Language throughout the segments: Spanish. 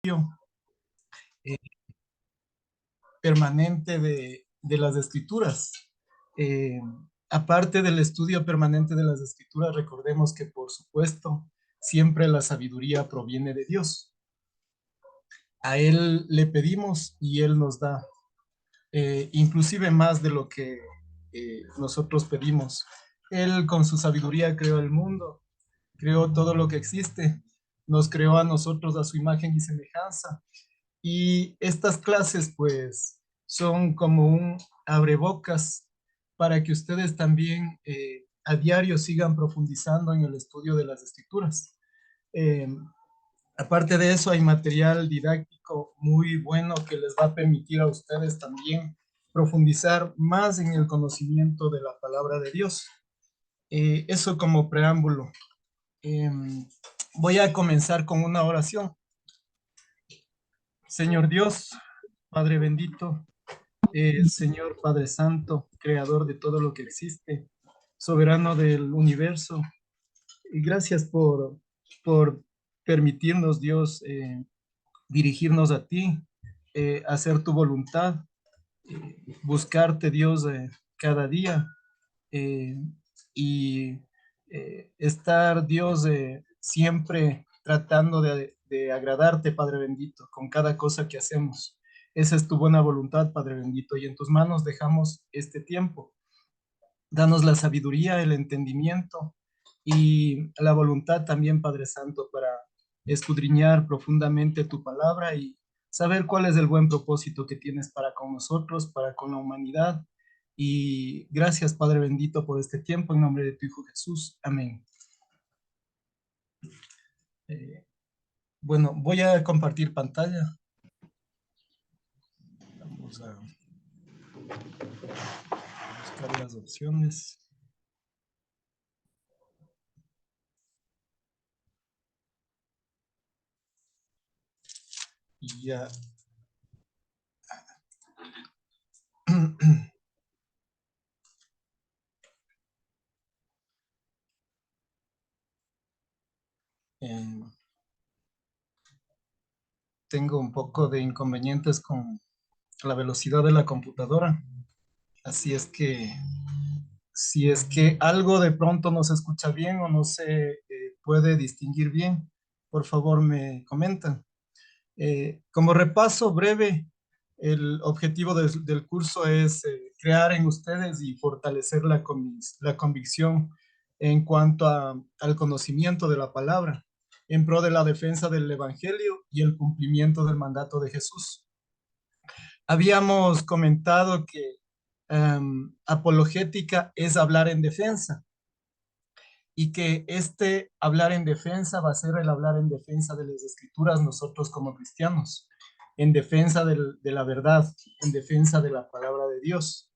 eh, permanente de las escrituras. Eh, Aparte del estudio permanente de las escrituras, recordemos que, por supuesto, siempre la sabiduría proviene de Dios. A Él le pedimos y Él nos da, inclusive más de lo que nosotros pedimos. Él con su sabiduría creó el mundo, creó todo lo que existe, nos creó a nosotros a su imagen y semejanza. Y estas clases, pues, son como un abrebocas para que ustedes también a diario sigan profundizando en el estudio de las escrituras. Eh, Aparte de eso, hay material didáctico muy bueno que les va a permitir a ustedes también profundizar más en el conocimiento de la palabra de Dios. Eso como preámbulo. Eh, Voy a comenzar con una oración. Señor Dios, Padre bendito, Señor Padre Santo, creador de todo lo que existe, soberano del universo, y gracias por permitirnos, Dios, dirigirnos a ti, hacer tu voluntad, buscarte, Dios, cada día, eh, y estar, Dios, siempre tratando de agradarte, Padre bendito, con cada cosa que hacemos. Esa es tu buena voluntad, Padre bendito, y en tus manos dejamos este tiempo. Danos la sabiduría, el entendimiento y la voluntad también, Padre Santo, para escudriñar profundamente tu palabra y saber cuál es el buen propósito que tienes para con nosotros, para con la humanidad. Y gracias, Padre bendito, por este tiempo, en nombre de tu Hijo Jesús. Amén. Eh, bueno, voy a compartir pantalla. Vamos a buscar las opciones. Y ya. Eh, Tengo un poco de inconvenientes con la velocidad de la computadora. Así es que si es que algo de pronto no se escucha bien o no se puede distinguir bien, por favor me comentan. Como repaso breve, el objetivo del curso es crear en ustedes y fortalecer la convicción en cuanto al conocimiento de la palabra, en pro de la defensa del Evangelio y el cumplimiento del mandato de Jesús. Habíamos comentado que apologética es hablar en defensa y que este hablar en defensa va a ser el hablar en defensa de las escrituras nosotros como cristianos, en defensa de la verdad, en defensa de la palabra de Dios.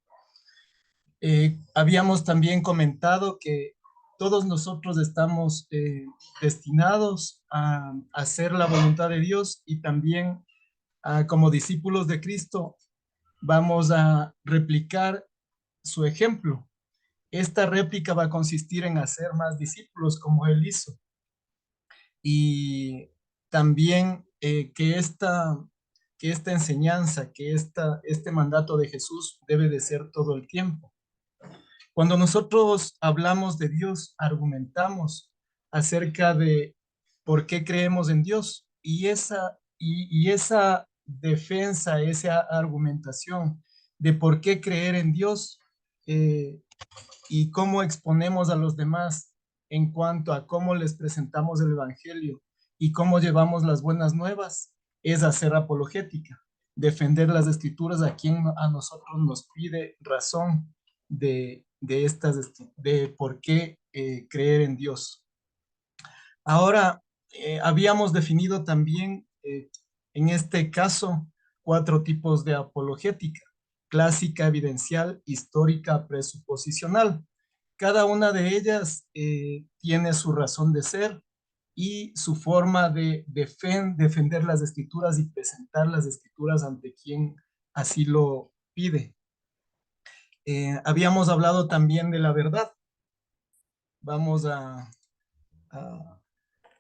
Habíamos también comentado que todos nosotros estamos destinados a hacer la voluntad de Dios y también como discípulos de Cristo vamos a replicar su ejemplo. Esta réplica va a consistir en hacer más discípulos como Él hizo. Y también que esta enseñanza, este mandato de Jesús debe de ser todo el tiempo. Cuando nosotros hablamos de Dios, argumentamos acerca de por qué creemos en Dios y esa defensa, esa argumentación de por qué creer en Dios eh, y cómo exponemos a los demás en cuanto a cómo les presentamos el Evangelio y cómo llevamos las buenas nuevas, es hacer apologética, defender las escrituras a quien a nosotros nos pide razón de por qué creer en Dios. Ahora, habíamos definido también en este caso 4 tipos de apologética: clásica, evidencial, histórica, presuposicional. Cada una de ellas tiene su razón de ser y su forma de defender las escrituras y presentar las escrituras ante quien así lo pide. Habíamos hablado también de la verdad. Vamos a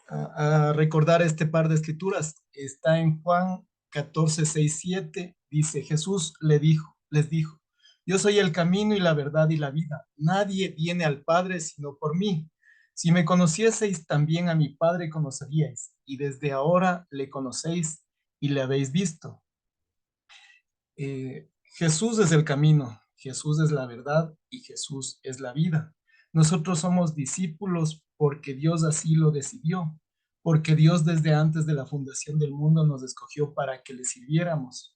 a recordar este par de escrituras. Está en Juan 14, 6, 7. Dice, Jesús les dijo, yo soy el camino y la verdad y la vida. Nadie viene al Padre sino por mí. Si me conocieseis, también a mi Padre conoceríais, y desde ahora le conocéis y le habéis visto. Jesús es el camino, Jesús es la verdad y Jesús es la vida. Nosotros somos discípulos porque Dios así lo decidió, porque Dios desde antes de la fundación del mundo nos escogió para que le sirviéramos.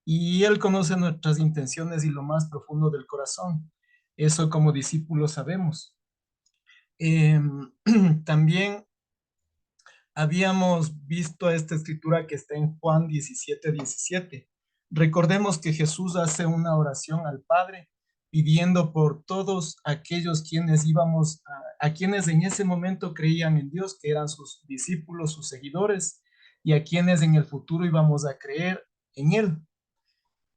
Y Él conoce nuestras intenciones y lo más profundo del corazón. Eso como discípulos sabemos. Eh, También habíamos visto esta escritura que está en Juan 17, 17. Recordemos que Jesús hace una oración al Padre pidiendo por todos aquellos quienes íbamos a quienes en ese momento creían en Dios, que eran sus discípulos, sus seguidores, y a quienes en el futuro íbamos a creer en Él.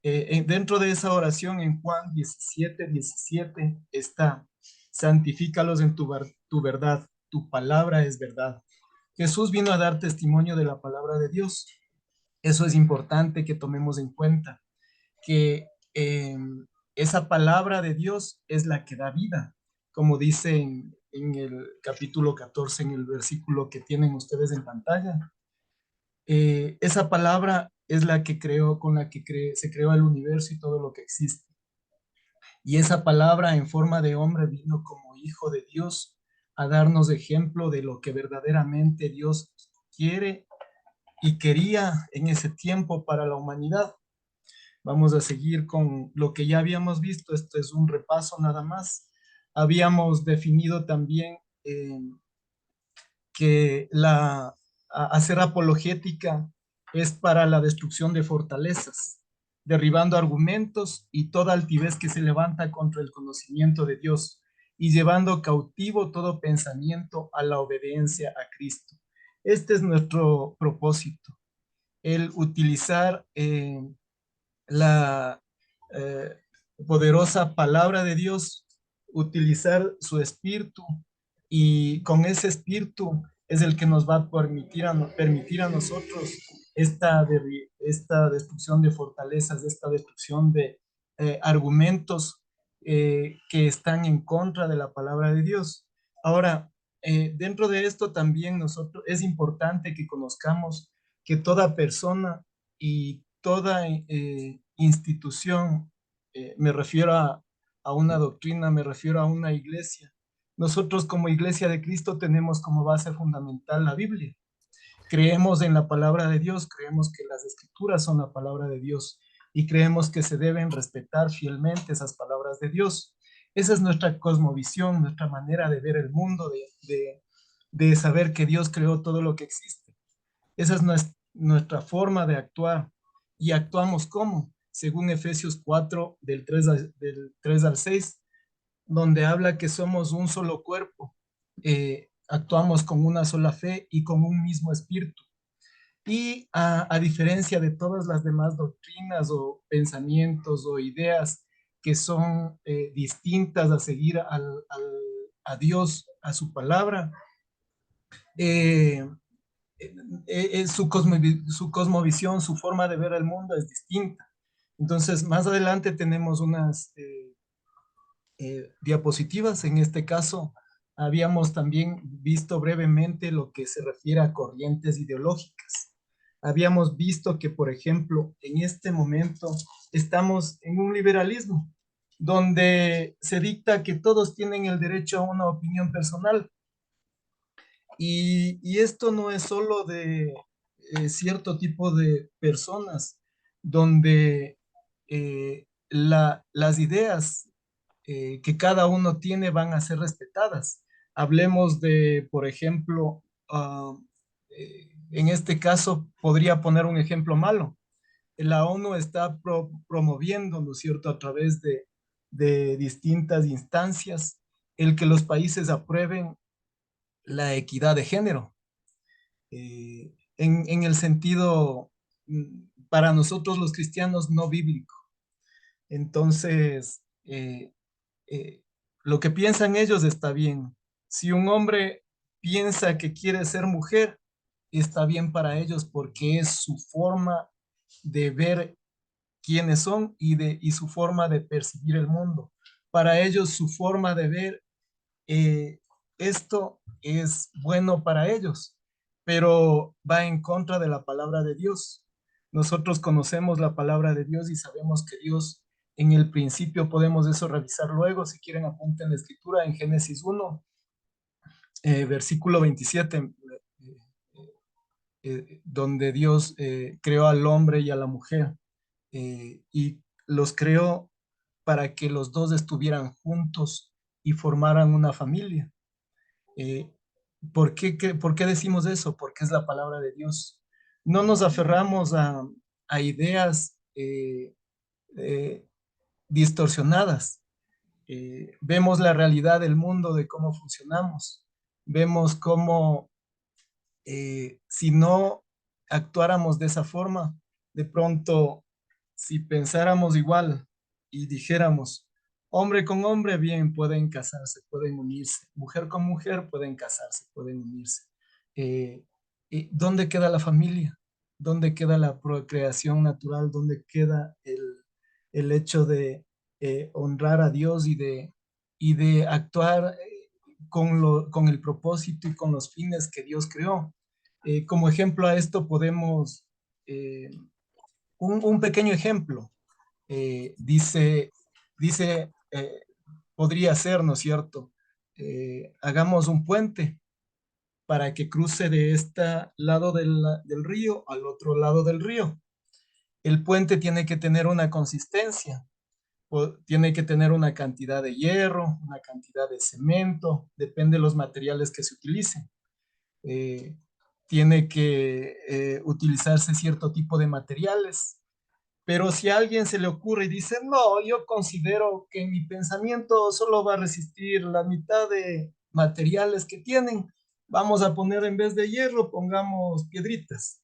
Dentro de esa oración en Juan 17, 17 está, santifícalos en tu verdad, tu palabra es verdad. Jesús vino a dar testimonio de la palabra de Dios. Eso es importante que tomemos en cuenta, que esa palabra de Dios es la que da vida, como dice en el capítulo 14, en el versículo que tienen ustedes en pantalla. Esa palabra es la que creó, con la que se creó el universo y todo lo que existe. Y esa palabra en forma de hombre vino como hijo de Dios a darnos ejemplo de lo que verdaderamente Dios quiere y quería en ese tiempo para la humanidad. Vamos a seguir con lo que ya habíamos visto. Esto es un repaso nada más. Habíamos definido también que hacer apologética es para la destrucción de fortalezas, derribando argumentos y toda altivez que se levanta contra el conocimiento de Dios y llevando cautivo todo pensamiento a la obediencia a Cristo. Este es nuestro propósito, el utilizar la eh, poderosa palabra de Dios, utilizar su espíritu y con ese espíritu es el que nos va a permitir a nosotros esta destrucción de fortalezas, esta destrucción de argumentos que están en contra de la palabra de Dios. Ahora, dentro de esto también nosotros es importante que conozcamos que toda persona y toda institución, me refiero a una doctrina, me refiero a una iglesia. Nosotros como Iglesia de Cristo tenemos como base fundamental la Biblia. Creemos en la palabra de Dios, creemos que las escrituras son la palabra de Dios y creemos que se deben respetar fielmente esas palabras de Dios. Esa es nuestra cosmovisión, nuestra manera de ver el mundo, de saber que Dios creó todo lo que existe. Esa es nuestra forma de actuar. ¿Y actuamos cómo? Según Efesios 4, del 3 al 6, donde habla que somos un solo cuerpo. Actuamos con una sola fe y con un mismo espíritu. Y a diferencia de todas las demás doctrinas o pensamientos o ideas que son distintas a seguir a Dios, a su palabra, eh, su cosmovisión, su forma de ver el mundo es distinta. Entonces, más adelante tenemos unas diapositivas. En este caso, habíamos también visto brevemente lo que se refiere a corrientes ideológicas. Habíamos visto que, por ejemplo, en este momento estamos en un liberalismo donde se dicta que todos tienen el derecho a una opinión personal. Y esto no es solo de cierto tipo de personas, donde las ideas que cada uno tiene van a ser respetadas. Hablemos de, por ejemplo, en este caso podría poner un ejemplo malo. La ONU está promoviendo, ¿no es cierto?, a través de distintas instancias, el que los países aprueben la equidad de género, en el sentido, para nosotros los cristianos, no bíblico. Entonces, lo que piensan ellos está bien. Si un hombre piensa que quiere ser mujer, está bien para ellos porque es su forma de ver quiénes son y su forma de percibir el mundo. Para ellos, su forma de ver eh, esto es bueno para ellos, pero va en contra de la palabra de Dios. Nosotros conocemos la palabra de Dios y sabemos que Dios en el principio, podemos eso revisar luego, si quieren apunten la escritura en Génesis 1, versículo 27, donde Dios creó al hombre y a la mujer y los creó para que los dos estuvieran juntos y formaran una familia. Eh, ¿Por qué decimos eso? Porque es la palabra de Dios. No nos aferramos a ideas eh, distorsionadas. Vemos la realidad del mundo, de cómo funcionamos. Vemos cómo si no actuáramos de esa forma, de pronto, si pensáramos igual y dijéramos, hombre con hombre, bien, pueden casarse, pueden unirse, mujer con mujer, pueden casarse, pueden unirse. Eh, ¿Dónde queda la familia? ¿Dónde queda la procreación natural? ¿Dónde queda el hecho de honrar a Dios y de actuar con el propósito y con los fines que Dios creó? Como ejemplo a esto podemos, eh, un pequeño ejemplo, dice, podría ser, ¿no es cierto? Hagamos un puente para que cruce de este lado del río al otro lado del río. El puente tiene que tener una consistencia, tiene que tener una cantidad de hierro, una cantidad de cemento, depende de los materiales que se utilicen. eh, Tiene que utilizarse cierto tipo de materiales. Pero si a alguien se le ocurre y dice, no, yo considero que mi pensamiento solo va a resistir la mitad de materiales que tienen, vamos a poner en vez de hierro, pongamos piedritas.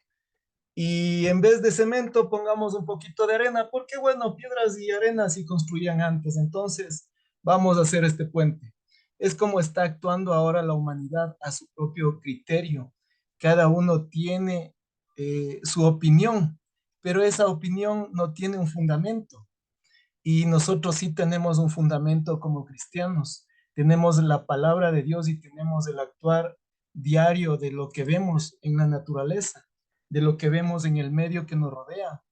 Y en vez de cemento, pongamos un poquito de arena, porque bueno, piedras y arena sí construían antes, entonces vamos a hacer este puente. Es como está actuando ahora la humanidad a su propio criterio. Cada uno tiene su opinión, pero esa opinión no tiene un fundamento. Y nosotros sí tenemos un fundamento como cristianos. Tenemos la palabra de Dios y tenemos el actuar diario de lo que vemos en la naturaleza, de lo que vemos en el medio que nos rodea.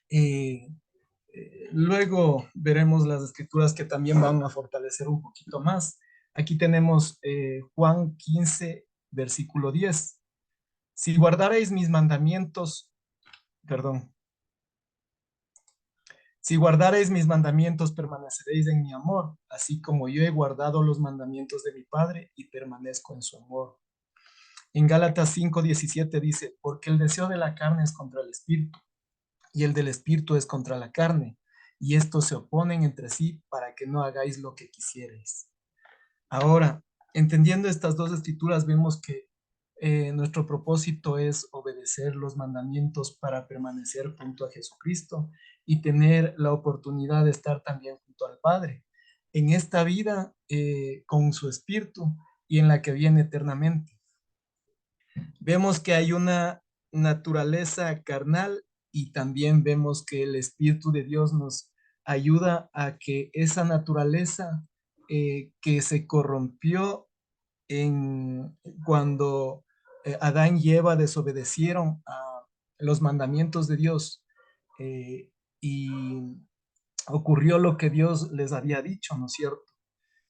Eh, Luego veremos las escrituras que también van a fortalecer un poquito más. Aquí tenemos Juan 15, versículo 10. Si guardareis mis mandamientos, perdón, si guardareis mis mandamientos, permaneceréis en mi amor, así como yo he guardado los mandamientos de mi Padre y permanezco en su amor. En Gálatas 5:17 dice, porque el deseo de la carne es contra el espíritu y el del espíritu es contra la carne, y estos se oponen entre sí para que no hagáis lo que quisierais. Ahora, entendiendo estas dos escrituras, vemos que nuestro propósito es obedecer los mandamientos para permanecer junto a Jesucristo y tener la oportunidad de estar también junto al Padre en esta vida con su Espíritu y en la que viene eternamente. Vemos que hay una naturaleza carnal y también vemos que el Espíritu de Dios nos ayuda a que esa naturaleza que se corrompió cuando Adán y Eva desobedecieron a los mandamientos de Dios y ocurrió lo que Dios les había dicho, ¿no es cierto?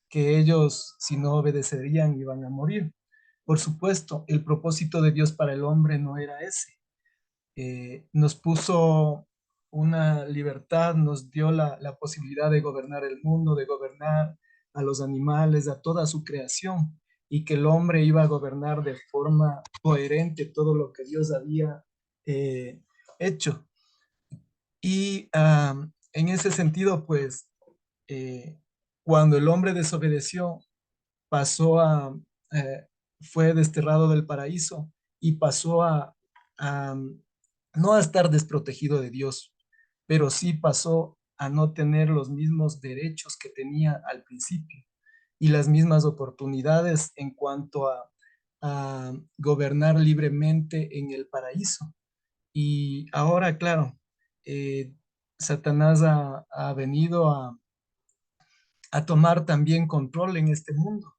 Que ellos, si no obedecerían, iban a morir. Por supuesto, el propósito de Dios para el hombre no era ese. Nos puso una libertad, nos dio la posibilidad de gobernar el mundo, de gobernar a los animales, a toda su creación, y que el hombre iba a gobernar de forma coherente todo lo que Dios había eh, hecho. Y en ese sentido, pues, eh, cuando el hombre desobedeció, pasó eh, fue desterrado del paraíso y pasó a no a estar desprotegido de Dios, pero sí pasó a no tener los mismos derechos que tenía al principio y las mismas oportunidades en cuanto a gobernar libremente en el paraíso. Y ahora, claro, eh, Satanás ha venido a tomar también control en este mundo.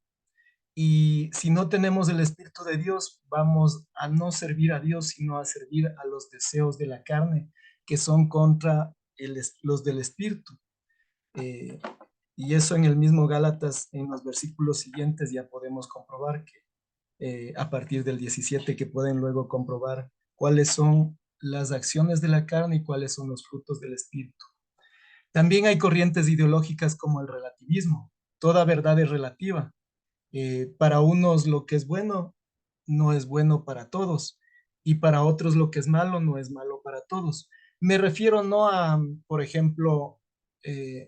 Y si no tenemos el Espíritu de Dios, vamos a no servir a Dios, sino a servir a los deseos de la carne, que son contra los del Espíritu. Eh, y eso en el mismo Gálatas, en los versículos siguientes, ya podemos comprobar que a partir del 17, que pueden luego comprobar cuáles son las acciones de la carne y cuáles son los frutos del Espíritu. También hay corrientes ideológicas como el relativismo. Toda verdad es relativa. Para unos lo que es bueno no es bueno para todos y para otros lo que es malo no es malo para todos. Me refiero no a, por ejemplo,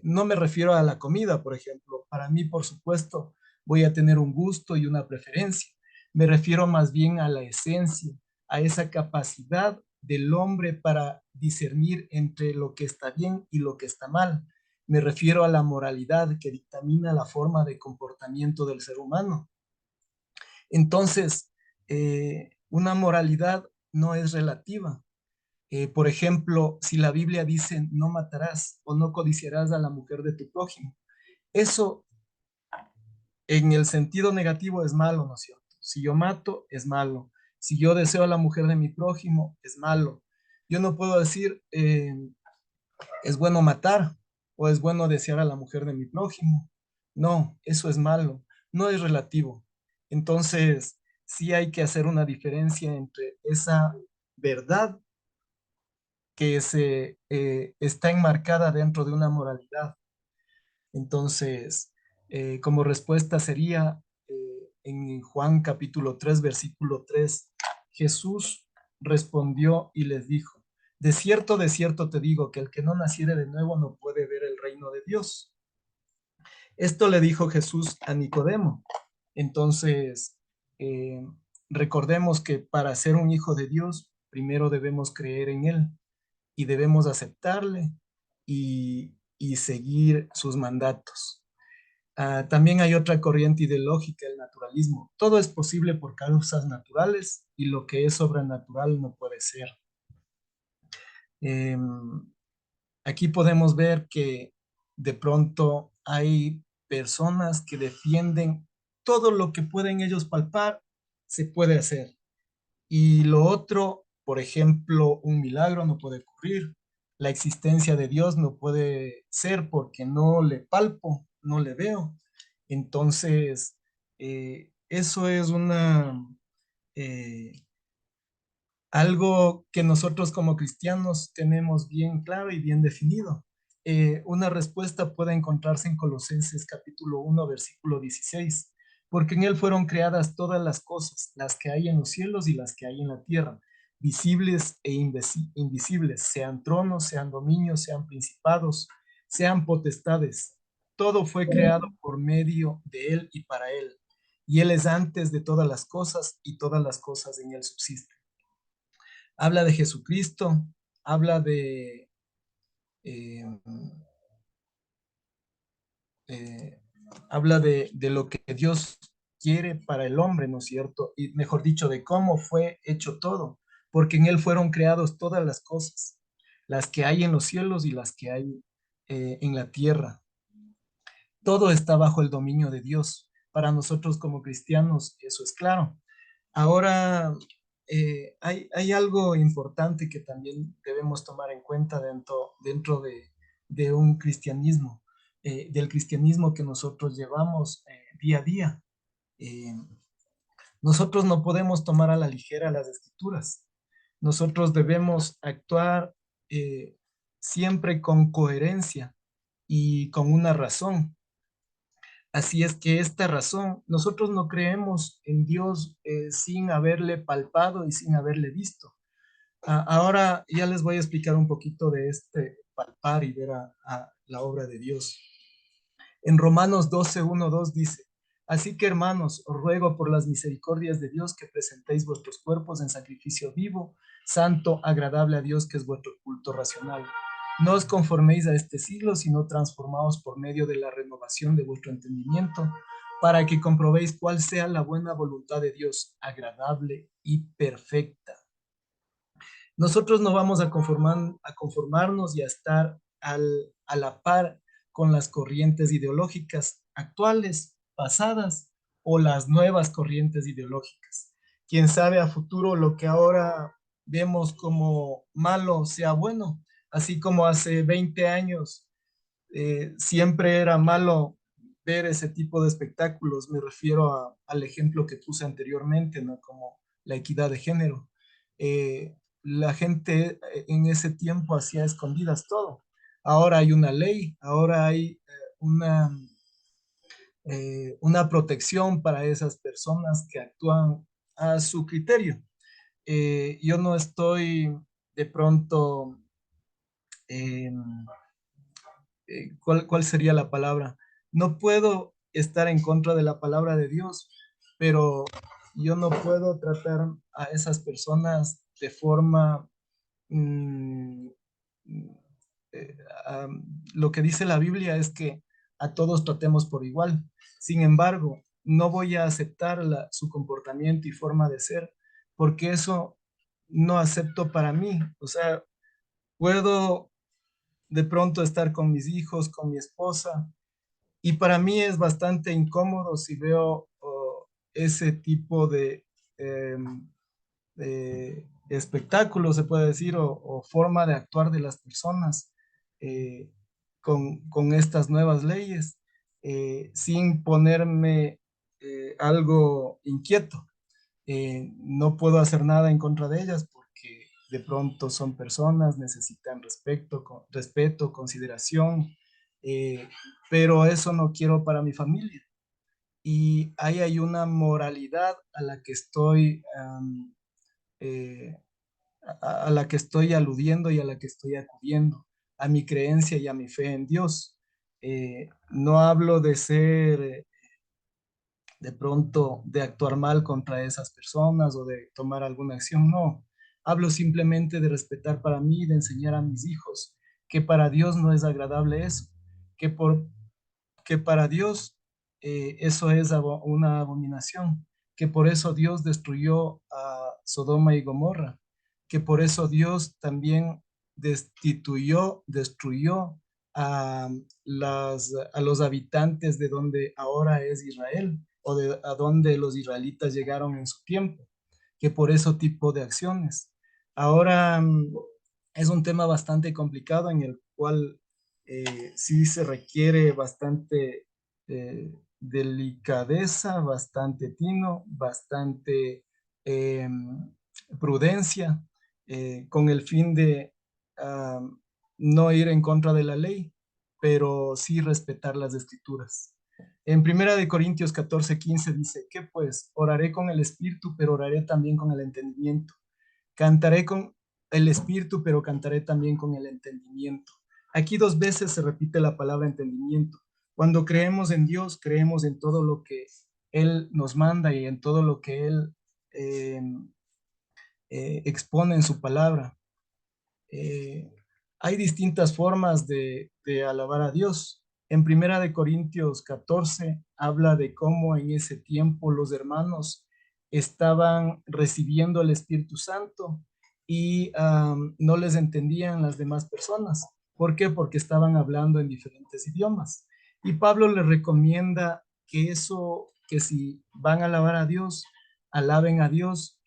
no me refiero a la comida, por ejemplo. Para mí, por supuesto, voy a tener un gusto y una preferencia. Me refiero más bien a la esencia, a esa capacidad del hombre para discernir entre lo que está bien y lo que está mal. Me refiero a la moralidad que dictamina la forma de comportamiento del ser humano. Entonces, una moralidad no es relativa. Por ejemplo, si la Biblia dice no matarás o no codiciarás a la mujer de tu prójimo, eso en el sentido negativo es malo, ¿no es cierto? Si yo mato, es malo. Si yo deseo a la mujer de mi prójimo, es malo. Yo no puedo decir, es bueno matar o es bueno desear a la mujer de mi prójimo. No, eso es malo, no es relativo. Entonces, sí hay que hacer una diferencia entre esa verdad que está enmarcada dentro de una moralidad. Entonces, como respuesta sería en Juan capítulo 3 versículo 3, Jesús respondió y les dijo, de cierto te digo que el que no naciere de nuevo no puede ver el reino de Dios. Esto le dijo Jesús a Nicodemo. Entonces, eh, recordemos que para ser un hijo de Dios, primero debemos creer en Él y debemos aceptarle y seguir sus mandatos. También hay otra corriente ideológica, el naturalismo. Todo es posible por causas naturales y lo que es sobrenatural no puede ser. Eh, Aquí podemos ver que de pronto hay personas que defienden todo lo que pueden ellos palpar, se puede hacer. Y lo otro, por ejemplo, un milagro no puede ocurrir. La existencia de Dios no puede ser porque no le palpo, no le veo. Entonces, eso es eh, algo que nosotros como cristianos tenemos bien claro y bien definido. Una respuesta puede encontrarse en Colosenses capítulo 1, versículo 16, porque en él fueron creadas todas las cosas, las que hay en los cielos y las que hay en la tierra, visibles e invisibles, sean tronos, sean dominios, sean principados, sean potestades. Todo fue creado por medio de él y para él. Y él es antes de todas las cosas y todas las cosas en él subsisten. Habla de Jesucristo, habla eh, eh, habla de lo que Dios quiere para el hombre, ¿no es cierto? Y mejor dicho, de cómo fue hecho todo, porque en Él fueron creados todas las cosas, las que hay en los cielos y las que hay en la tierra. Todo está bajo el dominio de Dios. Para nosotros como cristianos, eso es claro. Ahora, hay algo importante que también debemos tomar en cuenta dentro de un cristianismo, del cristianismo que nosotros llevamos día a día. Eh, Nosotros no podemos tomar a la ligera las escrituras. Nosotros debemos actuar siempre con coherencia y con una razón. Así es que esta razón, nosotros no creemos en Dios sin haberle palpado y sin haberle visto. Ahora ya les voy a explicar un poquito de este palpar y ver a la obra de Dios. En Romanos 12, 1, 2 dice, así que hermanos, os ruego por las misericordias de Dios que presentéis vuestros cuerpos en sacrificio vivo, santo, agradable a Dios, que es vuestro culto racional. No os conforméis a este siglo, sino transformaos por medio de la renovación de vuestro entendimiento, para que comprobéis cuál sea la buena voluntad de Dios, agradable y perfecta. Nosotros no vamos a conformarnos y a estar a la par con las corrientes ideológicas actuales, pasadas o las nuevas corrientes ideológicas. Quién sabe a futuro lo que ahora vemos como malo sea bueno, así como hace 20 años siempre era malo ver ese tipo de espectáculos. Me refiero al ejemplo que puse anteriormente, ¿no? Como la equidad de género. La gente en ese tiempo hacía escondidas todo. Ahora hay una ley, ahora hay una protección para esas personas que actúan a su criterio. Yo no estoy de pronto eh, ¿cuál sería la palabra? No puedo estar en contra de la palabra de Dios, pero yo no puedo tratar a esas personas de forma, mm, eh, lo que dice la Biblia es que a todos tratemos por igual. Sin embargo, no voy a aceptar su comportamiento y forma de ser, porque eso no acepto para mí. O sea, puedo de pronto estar con mis hijos, con mi esposa. Y para mí es bastante incómodo si veo ese tipo eh, de espectáculo, se puede decir, o forma de actuar de las personas eh, con estas nuevas leyes, sin ponerme algo inquieto. No puedo hacer nada en contra de ellas porque de pronto son personas, necesitan respeto, consideración, eh, pero eso no quiero para mi familia. Y ahí hay una moralidad a la que estoy, eh, a la que estoy aludiendo y a la que estoy acudiendo, a mi creencia y a mi fe en Dios. No hablo de ser de pronto de actuar mal contra esas personas o de tomar alguna acción, no. Hablo simplemente de respetar para mí, de enseñar a mis hijos que para Dios no es agradable eso, que, que para Dios eso es una abominación, que por eso Dios destruyó a Sodoma y Gomorra, que por eso Dios también destruyó a, a los habitantes de donde ahora es Israel o de a donde los israelitas llegaron en su tiempo, que por eso tipo de acciones. Ahora es un tema bastante complicado en el cual sí se requiere bastante delicadeza, bastante tino, bastante eh, prudencia, con el fin de ah, no ir en contra de la ley, pero sí respetar las escrituras. En Primera de Corintios 14:15 dice, ¿qué pues? Oraré con el espíritu, pero oraré también con el entendimiento. Cantaré con el espíritu, pero cantaré también con el entendimiento. Aquí dos veces se repite la palabra entendimiento. Cuando creemos en Dios, creemos en todo lo que Él nos manda y en todo lo que Él eh, expone en su palabra. Eh, Hay distintas formas de alabar a Dios. En Primera de Corintios 14 habla de cómo en ese tiempo los hermanos estaban recibiendo el Espíritu Santo y no les entendían las demás personas. ¿Por qué? Porque estaban hablando en diferentes idiomas. Y Pablo les recomienda que eso, que si van a alabar a Dios, alaben a Dios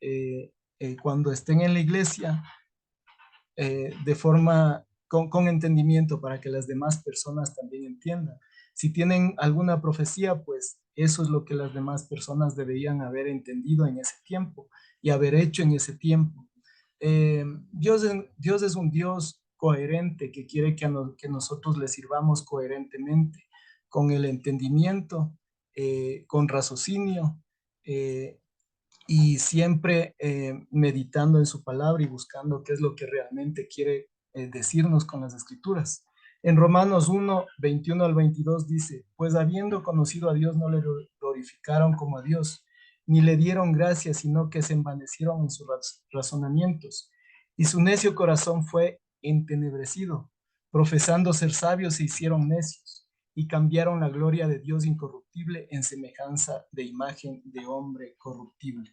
cuando estén en la iglesia de forma con entendimiento para que las demás personas también entiendan. Si tienen alguna profecía, pues eso es lo que las demás personas deberían haber entendido en ese tiempo y haber hecho en ese tiempo. Dios es un Dios coherente que quiere que nosotros le sirvamos coherentemente, con el entendimiento, con raciocinio, y siempre meditando en su palabra y buscando qué es lo que realmente quiere decirnos con las escrituras. En Romanos 1:21 al 22 dice, pues habiendo conocido a Dios no le glorificaron como a Dios, ni le dieron gracias, sino que se envanecieron en sus razonamientos, y su necio corazón fue entenebrecido, profesando ser sabios se hicieron necios, y cambiaron la gloria de Dios incorruptible en semejanza de imagen de hombre corruptible.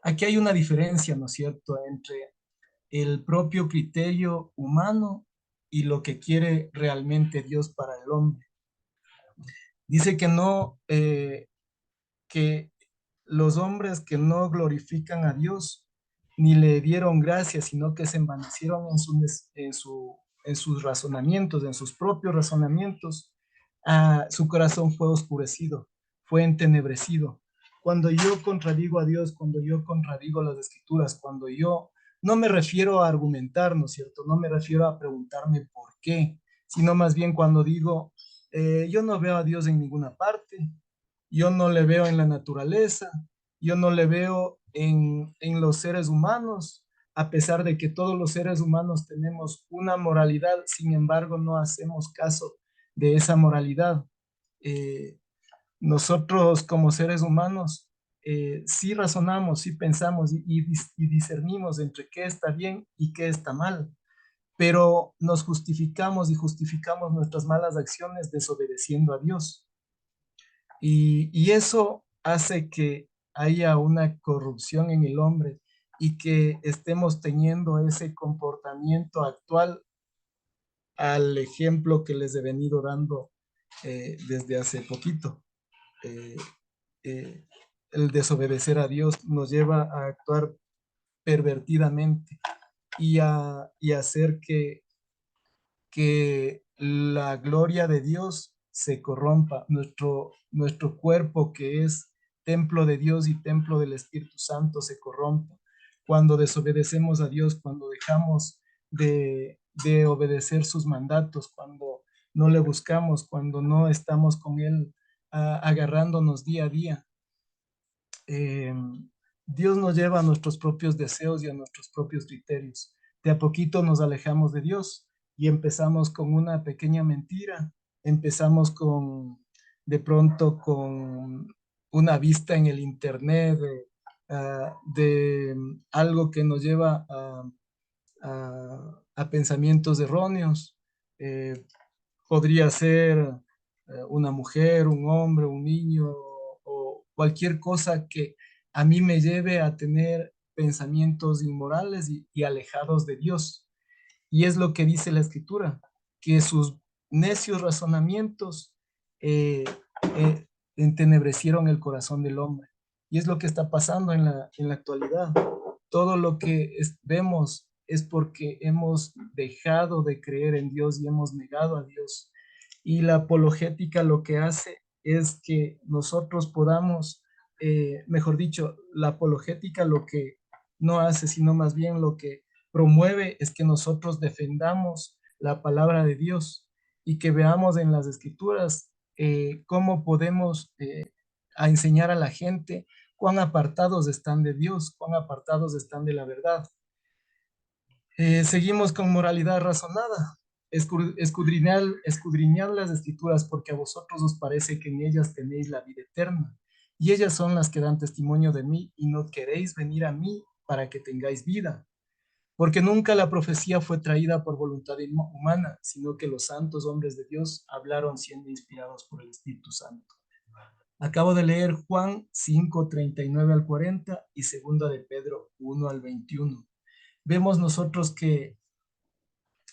Aquí hay una diferencia, ¿no es cierto?, entre el propio criterio humano y lo que quiere realmente Dios para el hombre. Dice que no, que los hombres que no glorifican a Dios ni le dieron gracias, sino que se envanecieron en sus razonamientos, en sus propios razonamientos, su corazón fue oscurecido, fue entenebrecido. Cuando yo contradigo a Dios, cuando yo contradigo las escrituras, cuando yo no me refiero a argumentar, ¿no es cierto? No me refiero a preguntarme por qué, sino más bien cuando digo, yo no veo a Dios en ninguna parte, yo no le veo en la naturaleza, yo no le veo en los seres humanos, a pesar de que todos los seres humanos tenemos una moralidad, sin embargo no hacemos caso de esa moralidad. Eh, Nosotros como seres humanos sí razonamos, sí pensamos y discernimos entre qué está bien y qué está mal, pero nos justificamos y justificamos nuestras malas acciones desobedeciendo a Dios. Y eso hace que haya una corrupción en el hombre y que estemos teniendo ese comportamiento actual al ejemplo que les he venido dando desde hace poquito. Eh, eh, el desobedecer a Dios nos lleva a actuar pervertidamente y a hacer que la gloria de Dios se corrompa, nuestro cuerpo que es templo de Dios y templo del Espíritu Santo se corrompa. Cuando desobedecemos a Dios, cuando dejamos de obedecer sus mandatos, cuando no le buscamos, cuando no estamos con Él agarrándonos día a día. eh, Dios nos lleva a nuestros propios deseos y a nuestros propios criterios. De a poquito nos alejamos de Dios y empezamos con una pequeña mentira, empezamos de pronto con una vista en el internet de algo que nos lleva a pensamientos erróneos. Eh, Podría ser una mujer, un hombre, un niño o cualquier cosa que a mí me lleve a tener pensamientos inmorales y alejados de Dios. Y es lo que dice la escritura, que sus necios razonamientos eh, eh, entenebrecieron el corazón del hombre. Y es lo que está pasando en la actualidad. Todo lo que vemos es porque hemos dejado de creer en Dios y hemos negado a Dios. Y la apologética lo que hace es que nosotros podamos, mejor dicho, la apologética lo que no hace, sino más bien lo que promueve es que nosotros defendamos la palabra de Dios y que veamos en las escrituras cómo podemos a enseñar a la gente cuán apartados están de Dios, cuán apartados están de la verdad. Seguimos con moralidad razonada. Escudriñad las escrituras porque a vosotros os parece que en ellas tenéis la vida eterna. Y ellas son las que dan testimonio de mí y no queréis venir a mí para que tengáis vida. Porque nunca la profecía fue traída por voluntad humana, sino que los santos hombres de Dios hablaron siendo inspirados por el Espíritu Santo. Acabo de leer Juan 5:39 al 40 y segunda de Pedro 1 al 21. Vemos nosotros que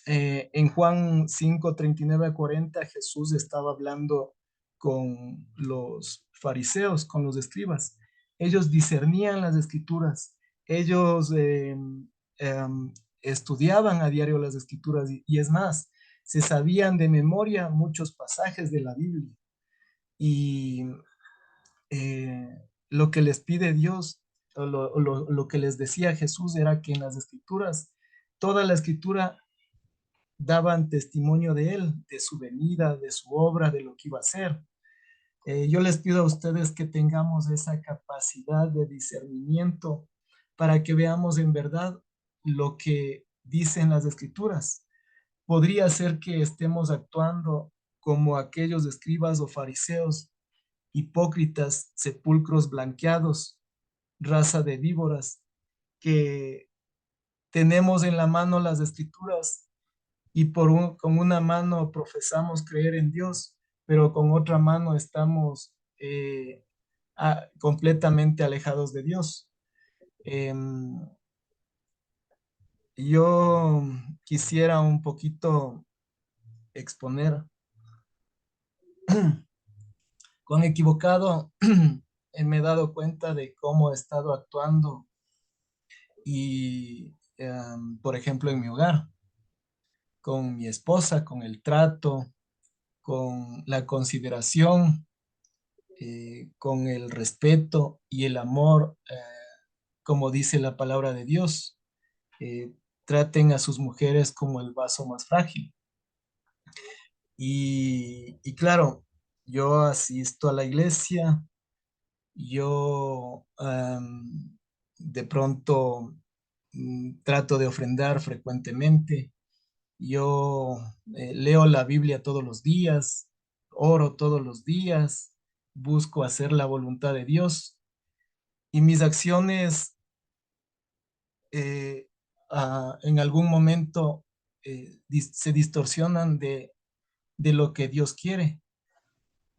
en Juan 5:39 al 40 Jesús estaba hablando con los fariseos, con los escribas. Ellos discernían las escrituras, ellos eh, estudiaban a diario las escrituras y es más, se sabían de memoria muchos pasajes de la Biblia. Y lo que les pide Dios, o lo que les decía Jesús era que en las escrituras, toda la escritura daban testimonio de él, de su venida, de su obra, de lo que iba a hacer. Yo les pido a ustedes que tengamos esa capacidad de discernimiento para que veamos en verdad lo que dicen las escrituras. Podría ser que estemos actuando como aquellos escribas o fariseos, hipócritas, sepulcros blanqueados, raza de víboras, que tenemos en la mano las escrituras y con una mano profesamos creer en Dios, pero con otra mano estamos completamente alejados de Dios. Em, yo quisiera un poquito exponer con equivocado. Me he dado cuenta de cómo he estado actuando y, por ejemplo, en mi hogar, con mi esposa, con el trato, con la consideración, con el respeto y el amor, como dice la palabra de Dios. eh, Traten a sus mujeres como el vaso más frágil. Y claro, yo asisto a la iglesia, yo de pronto trato de ofrendar frecuentemente, yo leo la Biblia todos los días, oro todos los días, busco hacer la voluntad de Dios y mis acciones eh, en algún momento se distorsionan de lo que Dios quiere.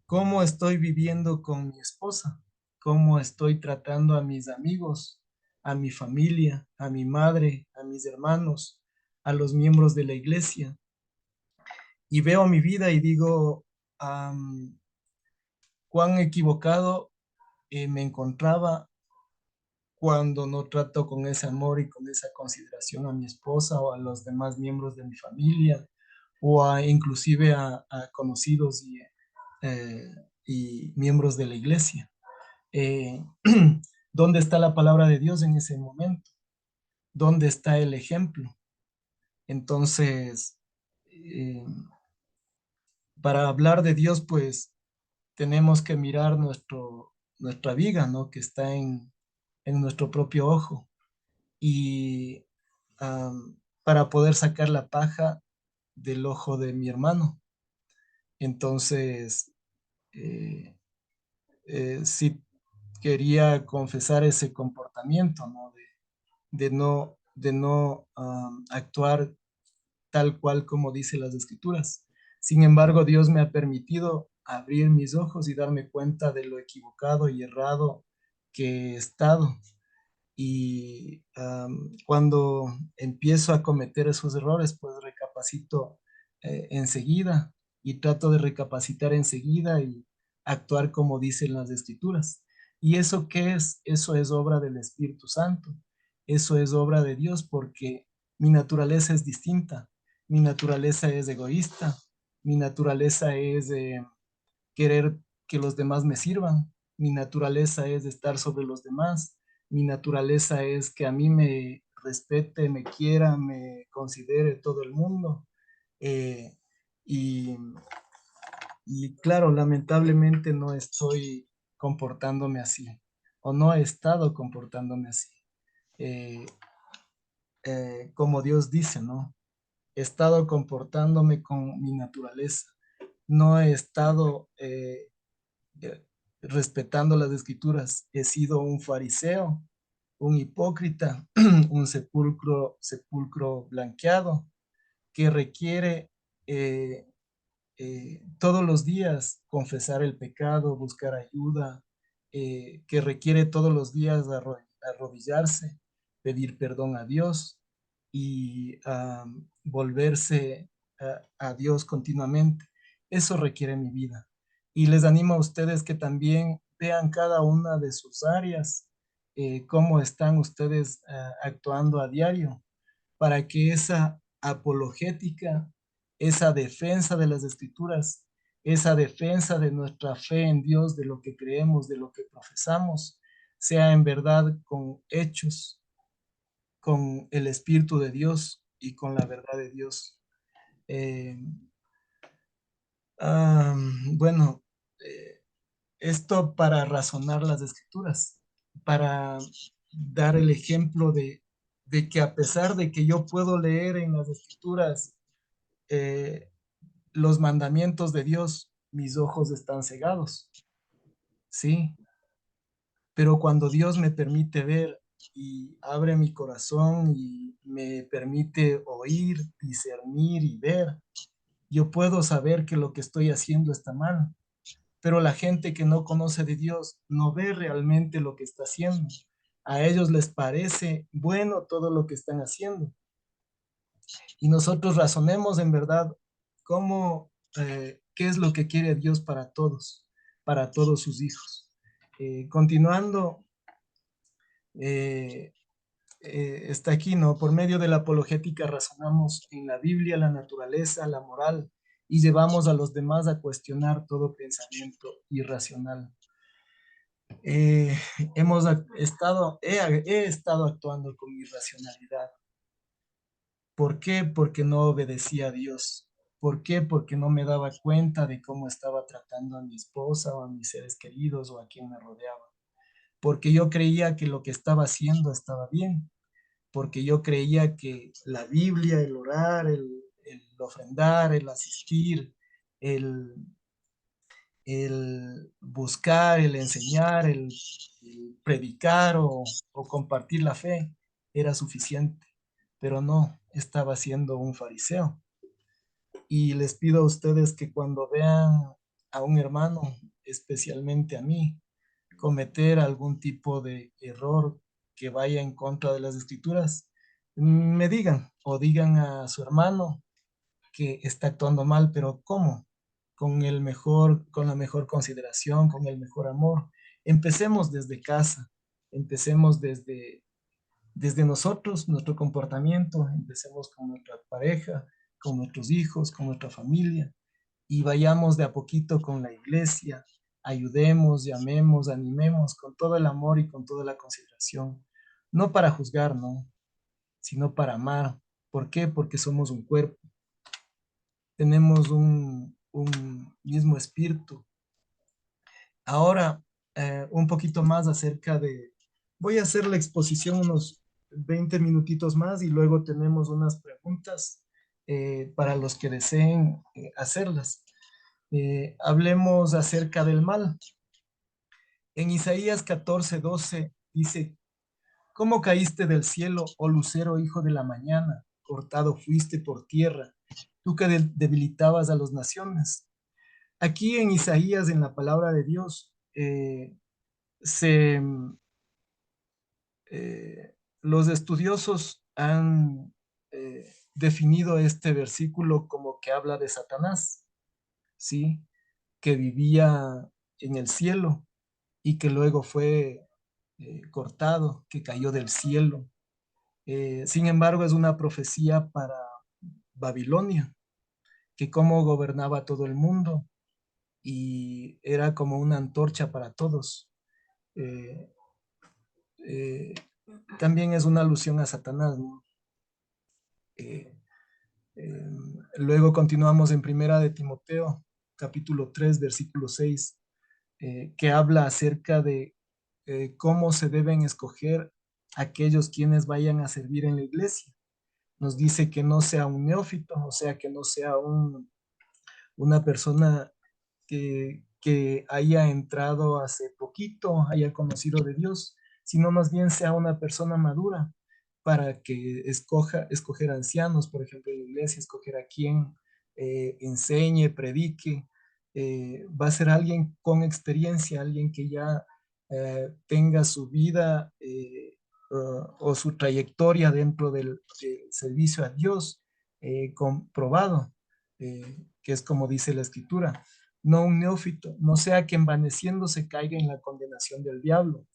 ¿Cómo estoy viviendo con mi esposa? ¿Cómo estoy tratando a mis amigos, a mi familia, a mi madre, a mis hermanos, a los miembros de la iglesia? Y veo mi vida y digo, cuán equivocado me encontraba cuando no trato con ese amor y con esa consideración a mi esposa o a los demás miembros de mi familia o inclusive a conocidos eh, y miembros de la iglesia. Eh, ¿Dónde está la palabra de Dios en ese momento? ¿Dónde está el ejemplo? Entonces, eh, para hablar de Dios, pues tenemos que mirar nuestra viga, ¿no? Que está en nuestro propio ojo. Y para poder sacar la paja del ojo de mi hermano. Entonces, eh, sí quería confesar ese comportamiento, ¿no? De no actuar tal cual como dice las escrituras. Sin embargo, Dios me ha permitido abrir mis ojos y darme cuenta de lo equivocado y errado que he estado. Y cuando empiezo a cometer esos errores, pues recapacito enseguida y trato de recapacitar enseguida y actuar como dicen las escrituras. ¿Y eso qué es? Eso es obra del Espíritu Santo. Eso es obra de Dios porque mi naturaleza es distinta. Mi naturaleza es egoísta. Mi naturaleza es querer que los demás me sirvan. Mi naturaleza es estar sobre los demás. Mi naturaleza es que a mí me respete, me quiera, me considere todo el mundo. Eh, y, y claro, lamentablemente no estoy comportándome así o no he estado comportándome así. Eh, como Dios dice, ¿no? He estado comportándome con mi naturaleza. No he estado eh, respetando las escrituras. He sido un fariseo, un hipócrita, un sepulcro blanqueado que requiere eh, todos los días confesar el pecado, buscar ayuda, que requiere todos los días arrodillarse, pedir perdón a Dios y volverse a Dios continuamente. Eso requiere mi vida. Y les animo a ustedes que también vean cada una de sus áreas, cómo están ustedes actuando a diario para que esa apologética, esa defensa de las escrituras, esa defensa de nuestra fe en Dios, de lo que creemos, de lo que profesamos, sea en verdad con hechos, con el Espíritu de Dios y con la verdad de Dios. Eh, bueno, eh, esto para razonar las escrituras, para dar el ejemplo de que a pesar de que yo puedo leer en las escrituras eh, los mandamientos de Dios, mis ojos están cegados, ¿sí? Pero cuando Dios me permite ver y abre mi corazón y me permite oír, discernir y ver, Yo puedo saber que lo que estoy haciendo está mal, pero la gente que no conoce de Dios no ve realmente lo que está haciendo. A ellos les parece bueno todo lo que están haciendo. Y nosotros razonemos en verdad cómo, qué es lo que quiere Dios para todos sus hijos. Continuando, eh, está aquí, ¿no? Por medio de la apologética razonamos en la Biblia, la naturaleza, la moral, y llevamos a los demás a cuestionar todo pensamiento irracional. Eh, he estado actuando con irracionalidad. ¿Por qué? Porque no obedecía a Dios. ¿Por qué? Porque no me daba cuenta de cómo estaba tratando a mi esposa o a mis seres queridos o a quien me rodeaba. Porque yo creía que lo que estaba haciendo estaba bien. Porque yo creía que la Biblia, el orar, el ofrendar, el asistir, el, el buscar, el enseñar, el predicar o compartir la fe era suficiente. Pero no, estaba siendo un fariseo. Y les pido a ustedes que cuando vean a un hermano, especialmente a mí, cometer algún tipo de error que vaya en contra de las escrituras, me digan o digan a su hermano que está actuando mal, pero ¿cómo? Con la mejor consideración, con el mejor amor. Empecemos desde casa, empecemos desde nosotros, nuestro comportamiento, empecemos con nuestra pareja, con nuestros hijos, con nuestra familia, y vayamos de a poquito con la iglesia, ayudemos, llamemos, animemos con todo el amor y con toda la consideración, no para juzgar, no, sino para amar. ¿Por qué? Porque somos un cuerpo, tenemos un mismo espíritu. Ahora, un poquito más acerca de, voy a hacer la exposición unos 20 minutitos más y luego tenemos unas preguntas para los que deseen hacerlas. Hablemos acerca del mal. En Isaías 14:12 dice, ¿cómo caíste del cielo, oh lucero, hijo de la mañana? Cortado fuiste por tierra, tú que debilitabas a las naciones. Aquí en Isaías, en la palabra de Dios, se, los estudiosos han definido este versículo como que habla de Satanás, ¿sí? Que vivía en el cielo y que luego fue cortado, que cayó del cielo. Sin embargo, es una profecía para Babilonia, que cómo gobernaba todo el mundo y era como una antorcha para todos. Eh, eh, También es una alusión a Satanás, ¿no? Eh, eh, Luego continuamos en Primera de Timoteo, capítulo 3 versículo 6 que habla acerca de cómo se deben escoger aquellos quienes vayan a servir en la iglesia. Nos dice que no sea un neófito, o sea, que no sea una persona que haya entrado hace poquito, haya conocido de Dios, sino más bien sea una persona madura para que escoger ancianos, por ejemplo, en la iglesia, escoger a quien enseñe, predique. Va a ser alguien con experiencia, alguien que ya tenga su vida o su trayectoria dentro del servicio a Dios comprobado, que es como dice la escritura, no un neófito, no sea que envaneciéndose caiga en la condenación del diablo.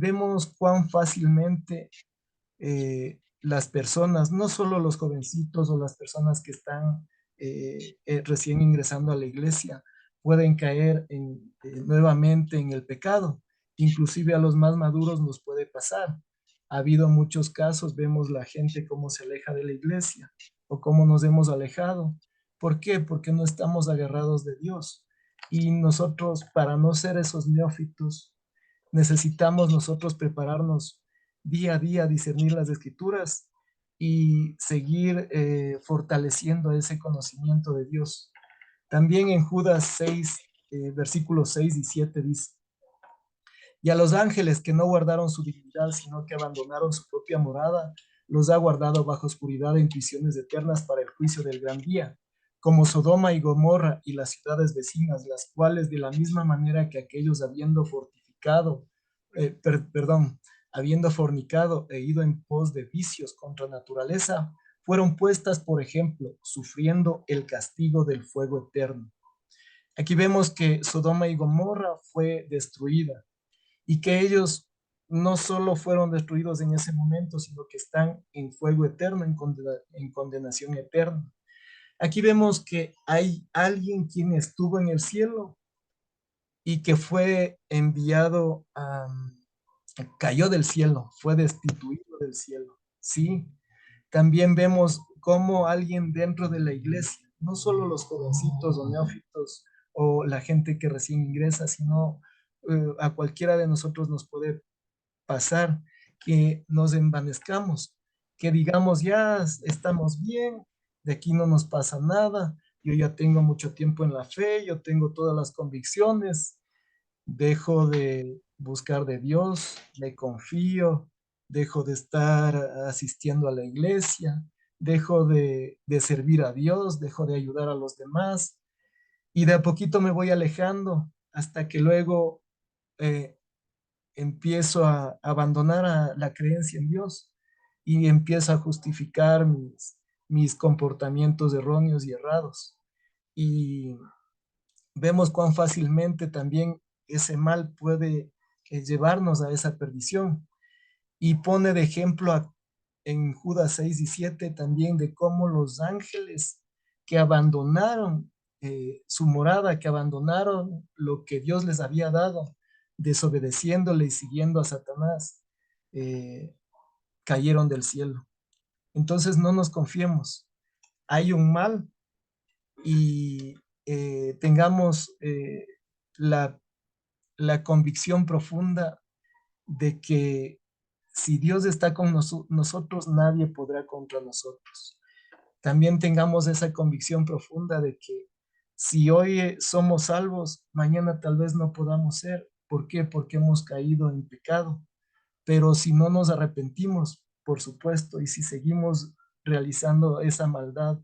Vemos cuán fácilmente las personas, no solo los jovencitos o las personas que están recién ingresando a la iglesia, pueden caer nuevamente en el pecado. Inclusive a los más maduros nos puede pasar. Ha habido muchos casos, vemos la gente cómo se aleja de la iglesia o cómo nos hemos alejado. ¿Por qué? Porque no estamos agarrados de Dios. Y nosotros, para no ser esos neófitos, necesitamos nosotros prepararnos día a día, discernir las escrituras y seguir fortaleciendo ese conocimiento de Dios. También en Judas 6, versículos 6 y 7 dice, y a los ángeles que no guardaron su dignidad, sino que abandonaron su propia morada, los ha guardado bajo oscuridad en prisiones eternas para el juicio del gran día, como Sodoma y Gomorra y las ciudades vecinas, las cuales de la misma manera que aquellos habiendo fortificado, perdón, habiendo fornicado e ido en pos de vicios contra naturaleza, fueron puestas, por ejemplo, sufriendo el castigo del fuego eterno. Aquí vemos que Sodoma y Gomorra fue destruida y que ellos no solo fueron destruidos en ese momento, sino que están en fuego eterno, en condenación eterna. Aquí vemos que hay alguien quien estuvo en el cielo y que fue enviado cayó del cielo, fue destituido del cielo, ¿sí? También vemos cómo alguien dentro de la iglesia, no solo los jovencitos o neófitos o la gente que recién ingresa, sino a cualquiera de nosotros nos puede pasar que nos envanezcamos, que digamos ya estamos bien, de aquí no nos pasa nada, yo ya tengo mucho tiempo en la fe, yo tengo todas las convicciones, dejo de buscar de Dios, me confío, dejo de estar asistiendo a la iglesia, dejo de servir a Dios, dejo de ayudar a los demás y de a poquito me voy alejando hasta que luego eh, empiezo a abandonar la creencia en Dios y empiezo a justificar mis comportamientos erróneos y errados. Y vemos cuán fácilmente también ese mal puede llevarnos a esa perdición. Y pone de ejemplo en Judas 6 y 7 también de cómo los ángeles que abandonaron su morada, que abandonaron lo que Dios les había dado, desobedeciéndole y siguiendo a Satanás, eh, cayeron del cielo. Entonces no nos confiemos. Hay un mal y tengamos la, la convicción profunda de que si Dios está con nosotros, nadie podrá contra nosotros. También tengamos esa convicción profunda de que si hoy somos salvos, mañana tal vez no podamos ser. ¿Por qué? Porque hemos caído en pecado. Pero si no nos arrepentimos, por supuesto, y si seguimos realizando esa maldad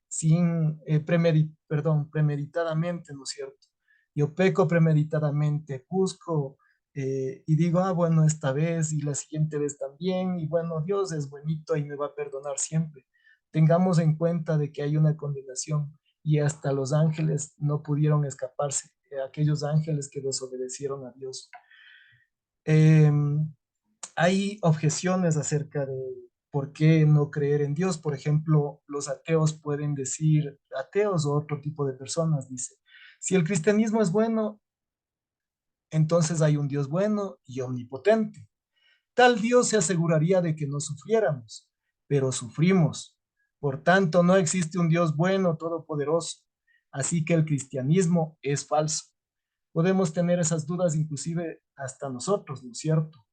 sin premeditadamente, ¿no es cierto? Yo peco premeditadamente, busco y digo, ah, bueno, esta vez y la siguiente vez también, y bueno, Dios es buenito y me va a perdonar siempre. Tengamos en cuenta de que hay una condenación y hasta los ángeles no pudieron escaparse, aquellos ángeles que desobedecieron a Dios. Hay objeciones acerca de por qué no creer en Dios. Por ejemplo, los ateos pueden decir, ateos o otro tipo de personas, dice, si el cristianismo es bueno, entonces hay un Dios bueno y omnipotente. Tal Dios se aseguraría de que no sufriéramos, pero sufrimos. Por tanto, no existe un Dios bueno, todopoderoso. Así que el cristianismo es falso. Podemos tener esas dudas inclusive hasta nosotros, ¿no es cierto?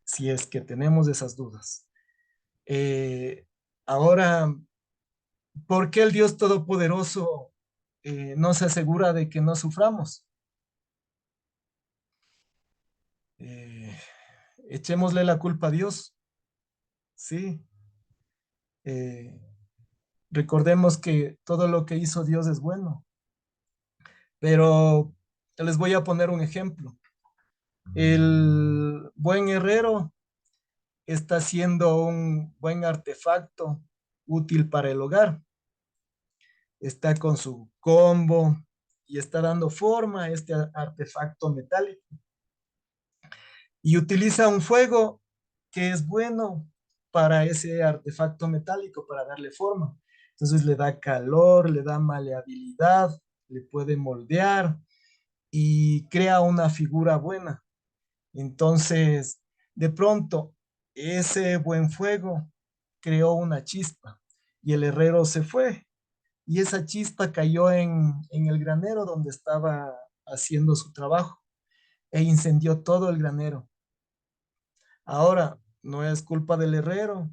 Si es que tenemos esas dudas. Eh, Ahora, ¿por qué el Dios Todopoderoso no se asegura de que no suframos? Eh, Echémosle la culpa a Dios, ¿sí? Eh, Recordemos que todo lo que hizo Dios es bueno, pero les voy a poner un ejemplo. El buen herrero está haciendo un buen artefacto útil para el hogar. Está con su combo y está dando forma a este artefacto metálico. Y utiliza un fuego que es bueno para ese artefacto metálico, para darle forma. Entonces le da calor, le da maleabilidad, le puede moldear y crea una figura buena. Entonces, de pronto, ese buen fuego creó una chispa y el herrero se fue y esa chispa cayó en el granero donde estaba haciendo su trabajo e incendió todo el granero. Ahora, no es culpa del herrero,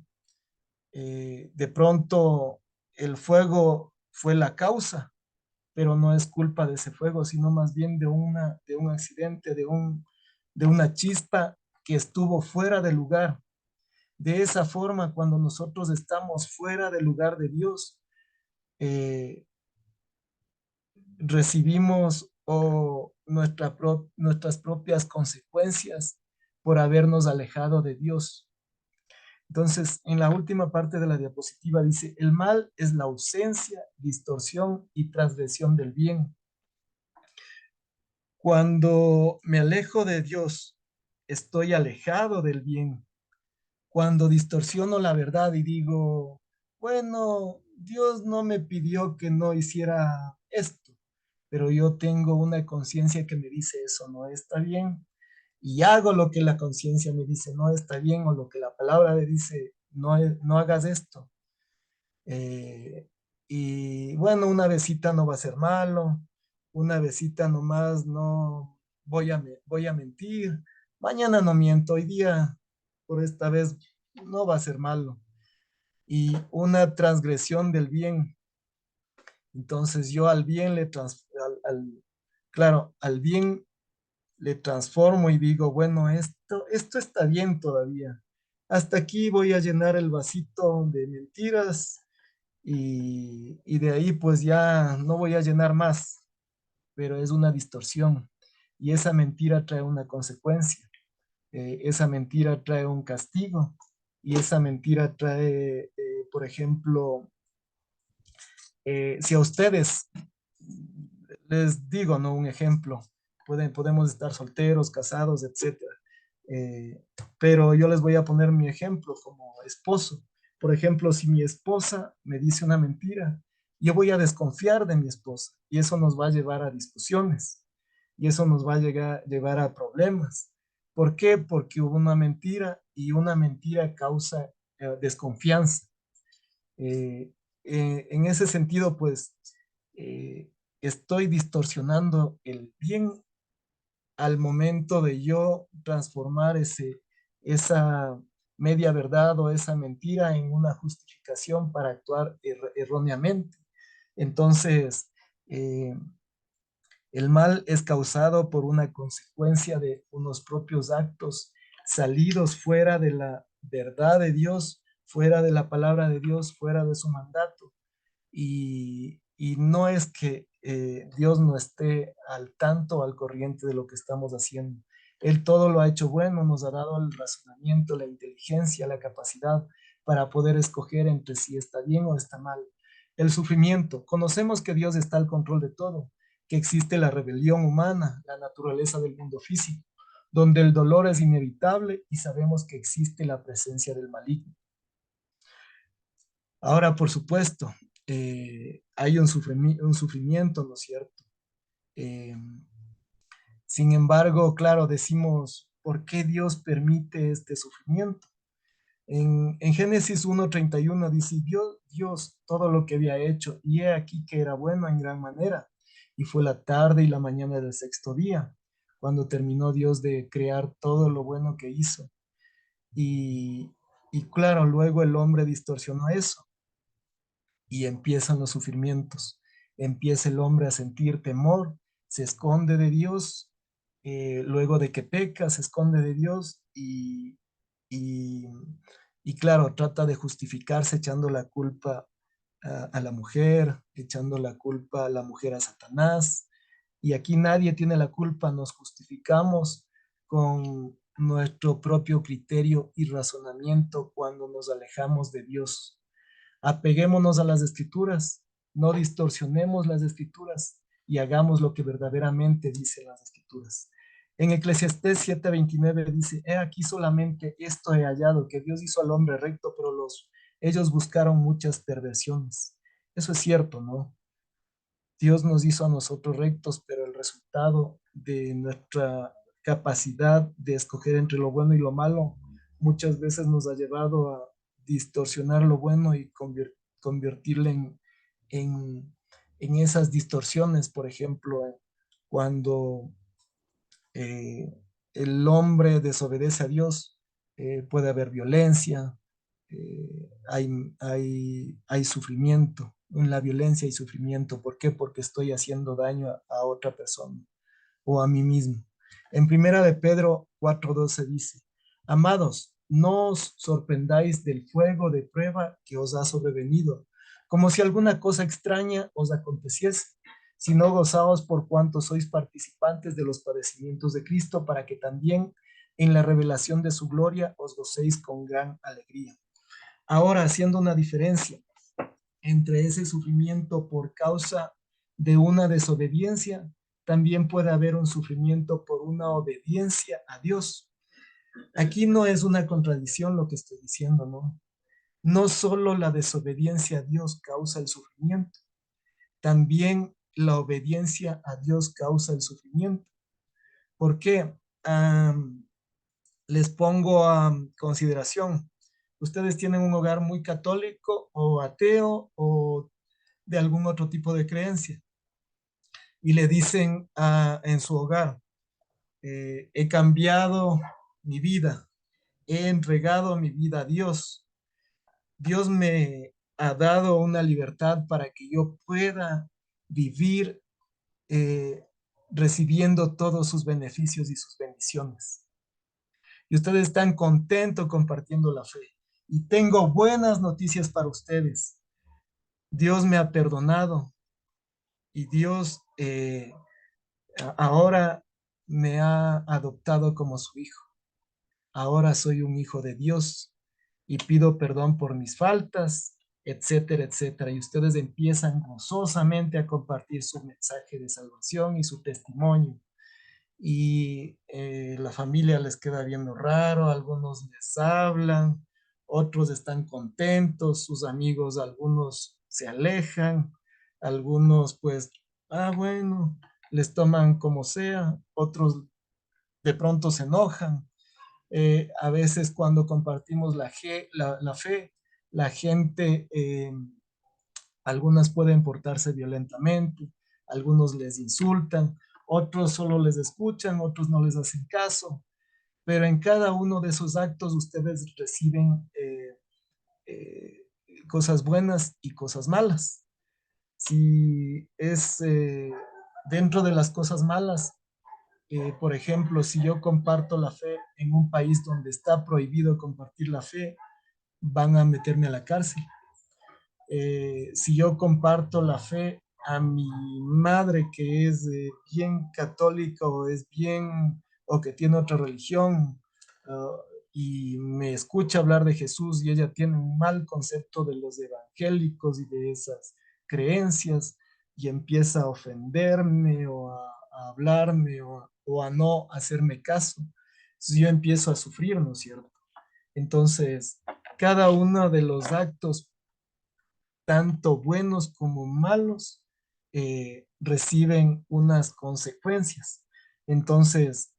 de pronto el fuego fue la causa, pero no es culpa de ese fuego, sino más bien de un accidente, de una chispa que estuvo fuera del lugar. De esa forma, cuando nosotros estamos fuera del lugar de Dios, eh, recibimos nuestras propias consecuencias por habernos alejado de Dios. Entonces, en la última parte de la diapositiva dice, el mal es la ausencia, distorsión y transgresión del bien. Cuando me alejo de Dios, estoy alejado del bien. Cuando distorsiono la verdad y digo, bueno, Dios no me pidió que no hiciera esto, pero yo tengo una conciencia que me dice eso no está bien, y hago lo que la conciencia me dice no está bien, o lo que la palabra me dice no, no hagas esto. Eh, y bueno, una besita no va a ser malo, una besita nomás no voy a mentir, mañana no miento, hoy día por esta vez no va a ser malo. Y una transgresión del bien. Entonces yo al bien claro, al bien le transformo y digo, bueno, esto está bien todavía. Hasta aquí voy a llenar el vasito de mentiras y de ahí pues ya no voy a llenar más, pero es una distorsión y esa mentira trae una consecuencia, esa mentira trae un castigo y esa mentira trae, por ejemplo, si a ustedes les digo, ¿no? Un ejemplo, podemos estar solteros, casados, etcétera. Eh, pero yo les voy a poner mi ejemplo como esposo. Por ejemplo, si mi esposa me dice una mentira, yo voy a desconfiar de mi esposa y eso nos va a llevar a discusiones y eso nos va a llevar a problemas. ¿Por qué? Porque hubo una mentira y una mentira causa desconfianza. Eh, en ese sentido, pues, eh, estoy distorsionando el bien al momento de yo transformar esa media verdad o esa mentira en una justificación para actuar erróneamente. Entonces, eh, el mal es causado por una consecuencia de unos propios actos salidos fuera de la verdad de Dios, fuera de la palabra de Dios, fuera de su mandato. Y no es que Dios no esté al tanto, al corriente de lo que estamos haciendo. Él todo lo ha hecho bueno, nos ha dado el razonamiento, la inteligencia, la capacidad para poder escoger entre si está bien o está mal. El sufrimiento. Conocemos que Dios está al control de todo, que existe la rebelión humana, la naturaleza del mundo físico, donde el dolor es inevitable y sabemos que existe la presencia del maligno. Ahora, por supuesto, hay un sufrimiento, ¿no es cierto? Eh, Sin embargo, claro, decimos, ¿por qué Dios permite este sufrimiento? En Génesis 1:31 dice, vio Dios todo lo que había hecho, y he aquí que era bueno en gran manera. Y fue la tarde y la mañana del sexto día, cuando terminó Dios de crear todo lo bueno que hizo. Y, y claro, luego el hombre distorsionó eso y empiezan los sufrimientos. Empieza el hombre a sentir temor, se esconde de Dios, luego de que peca, se esconde de Dios y, y claro, trata de justificarse echando la culpa a la mujer, echando la culpa a la mujer a Satanás. Y aquí nadie tiene la culpa, nos justificamos con nuestro propio criterio y razonamiento cuando nos alejamos de Dios. Apeguémonos a las escrituras, no distorsionemos las escrituras y hagamos lo que verdaderamente dicen las escrituras. En Eclesiastés 7:29 dice, he aquí solamente esto he hallado, que Dios hizo al hombre recto, pero ellos buscaron muchas perversiones. Eso es cierto, ¿no? Dios nos hizo a nosotros rectos, pero el resultado de nuestra capacidad de escoger entre lo bueno y lo malo muchas veces nos ha llevado a distorsionar lo bueno y convertirlo en, en esas distorsiones. Por ejemplo, cuando eh, el hombre desobedece a Dios, puede haber violencia, hay sufrimiento. En la violencia hay sufrimiento. ¿Por qué? Porque estoy haciendo daño a otra persona o a mí mismo. En Primera de Pedro 4:12 dice, amados, no os sorprendáis del fuego de prueba que os ha sobrevenido, como si alguna cosa extraña os aconteciese, sino gozaos por cuanto sois participantes de los padecimientos de Cristo, para que también en la revelación de su gloria os gocéis con gran alegría. Ahora, haciendo una diferencia entre ese sufrimiento por causa de una desobediencia, también puede haber un sufrimiento por una obediencia a Dios. Aquí no es una contradicción lo que estoy diciendo, ¿no? No solo la desobediencia a Dios causa el sufrimiento, también la obediencia a Dios causa el sufrimiento. ¿Por qué? Les pongo a consideración. ¿Ustedes tienen un hogar muy católico o ateo o de algún otro tipo de creencia? Y le dicen en su hogar, he cambiado mi vida, he entregado mi vida a Dios. Dios me ha dado una libertad para que yo pueda vivir eh, recibiendo todos sus beneficios y sus bendiciones. Y ustedes están contentos compartiendo la fe. Y tengo buenas noticias para ustedes. Dios me ha perdonado y Dios ahora me ha adoptado como su hijo. Ahora soy un hijo de Dios y pido perdón por mis faltas, etcétera, etcétera. Y ustedes empiezan gozosamente a compartir su mensaje de salvación y su testimonio. Y la familia les queda viendo raro, algunos les hablan, otros están contentos, sus amigos, algunos se alejan, algunos pues, bueno, les toman como sea, otros de pronto se enojan. A veces cuando compartimos la fe, la gente, algunas pueden portarse violentamente, algunos les insultan, otros solo les escuchan, otros no les hacen caso, pero en cada uno de esos actos ustedes reciben eh, cosas buenas y cosas malas. Si es dentro de las cosas malas, por ejemplo, si yo comparto la fe en un país donde está prohibido compartir la fe, van a meterme a la cárcel. Si yo comparto la fe a mi madre que es bien católica o es bien o que tiene otra religión y me escucha hablar de Jesús y ella tiene un mal concepto de los evangélicos y de esas creencias y empieza a ofenderme a hablarme o a no hacerme caso, entonces yo empiezo a sufrir, ¿no es cierto? Entonces, cada uno de los actos tanto buenos como malos, reciben unas consecuencias. Entonces,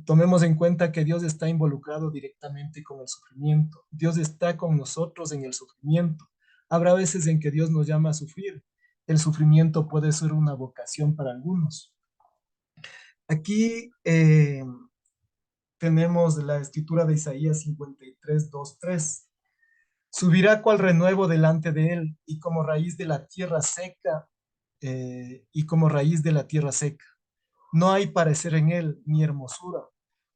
tomemos en cuenta que Dios está involucrado directamente con el sufrimiento. Dios está con nosotros en el sufrimiento. Habrá veces en que Dios nos llama a sufrir. El sufrimiento puede ser una vocación para algunos. Aquí tenemos la escritura de Isaías 53, 2, 3. Subirá cual renuevo delante de él y como raíz de la tierra seca, y como raíz de la tierra seca. No hay parecer en él ni hermosura.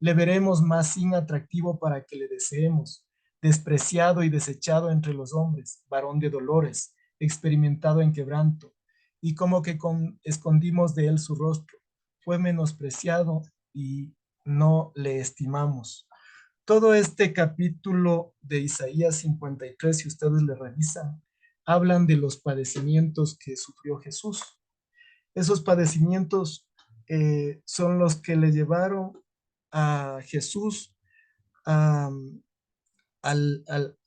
Le veremos más sin atractivo para que le deseemos. Despreciado y desechado entre los hombres, varón de dolores, experimentado en quebranto. Y como que escondimos de él su rostro. Fue menospreciado y no le estimamos. Todo este capítulo de Isaías 53, si ustedes le revisan, hablan de los padecimientos que sufrió Jesús. Esos padecimientos son los que le llevaron a Jesús a, al- al-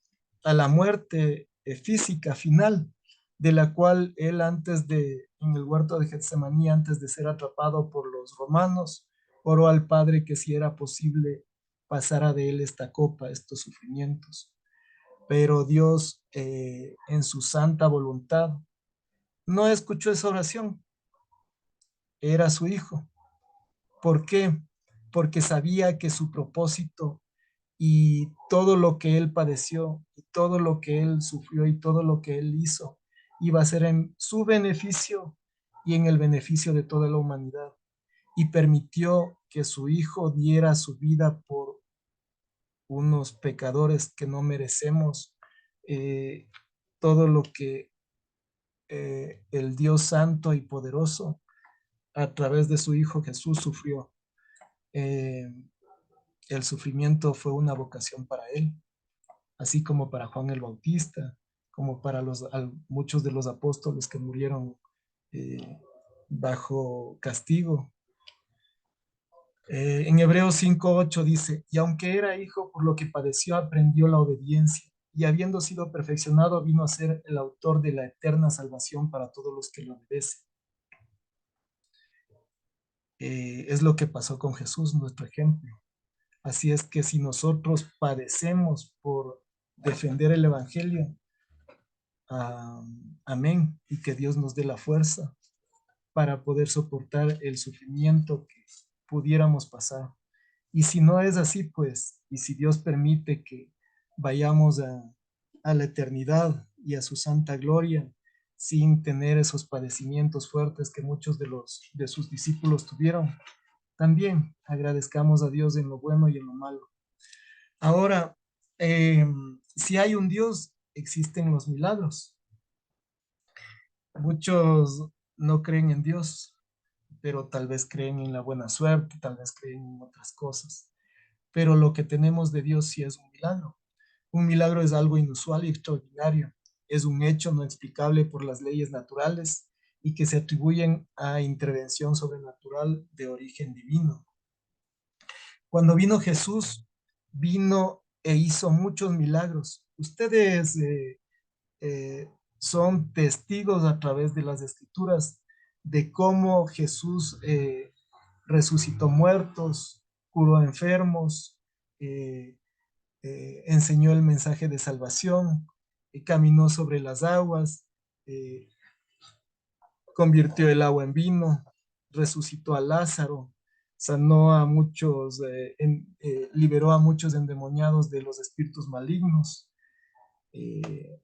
a la muerte física final, de la cual él en el huerto de Getsemaní, antes de ser atrapado por los romanos, oró al Padre que si era posible pasara de él esta copa, estos sufrimientos. Pero Dios, en su santa voluntad, no escuchó esa oración, era su hijo. ¿Por qué? Porque sabía que su propósito y todo lo que él padeció, y todo lo que él sufrió y todo lo que él hizo, iba a ser en su beneficio y en el beneficio de toda la humanidad. Y permitió que su hijo diera su vida por unos pecadores que no merecemos todo lo que el Dios santo y poderoso a través de su Hijo Jesús sufrió. Eh, el sufrimiento fue una vocación para él, así como para Juan el Bautista, como para muchos de los apóstoles que murieron eh, bajo castigo. En Hebreos 5:8 dice, y aunque era hijo, por lo que padeció, aprendió la obediencia, y habiendo sido perfeccionado, vino a ser el autor de la eterna salvación para todos los que lo obedecen. Es lo que pasó con Jesús, nuestro ejemplo. Así es que si nosotros padecemos por defender el Evangelio, amén, y que Dios nos dé la fuerza para poder soportar el sufrimiento que pudiéramos pasar. Y si no es así, pues, y si Dios permite que vayamos a la eternidad y a su santa gloria sin tener esos padecimientos fuertes que muchos de sus discípulos tuvieron, también agradezcamos a Dios en lo bueno y en lo malo. Ahora, eh, si hay un Dios, existen los milagros. Muchos no creen en Dios, pero tal vez creen en la buena suerte, tal vez creen en otras cosas. Pero lo que tenemos de Dios sí es un milagro. Un milagro es algo inusual y extraordinario. Es un hecho no explicable por las leyes naturales y que se atribuyen a intervención sobrenatural de origen divino. Cuando vino Jesús, vino e hizo muchos milagros. Ustedes son testigos a través de las escrituras de cómo Jesús resucitó muertos, curó enfermos, eh, enseñó el mensaje de salvación, caminó sobre las aguas, eh, convirtió el agua en vino, resucitó a Lázaro, sanó a muchos, liberó a muchos endemoniados de los espíritus malignos. Eh,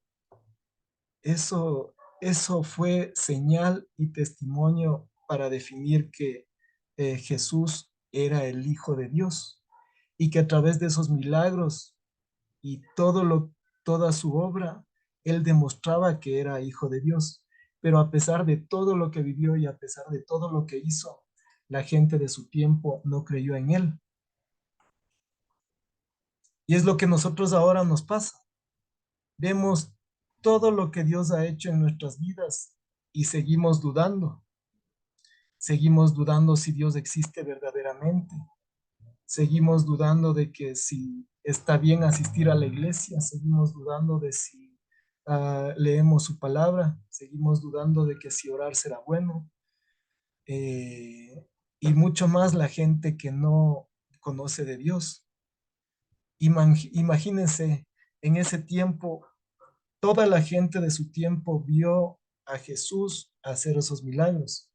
eso, eso fue señal y testimonio para definir que Jesús era el Hijo de Dios y que a través de esos milagros y toda su obra, él demostraba que era hijo de Dios. Pero a pesar de todo lo que vivió y a pesar de todo lo que hizo, la gente de su tiempo no creyó en él. Y es lo que nosotros ahora nos pasa. Vemos todo lo que Dios ha hecho en nuestras vidas y seguimos dudando. Seguimos dudando si Dios existe verdaderamente. Seguimos dudando de que si está bien asistir a la iglesia, seguimos dudando de si leemos su palabra, seguimos dudando de que si orar será bueno, eh, y mucho más la gente que no conoce de Dios. Imagínense, en ese tiempo, toda la gente de su tiempo vio a Jesús hacer esos milagros.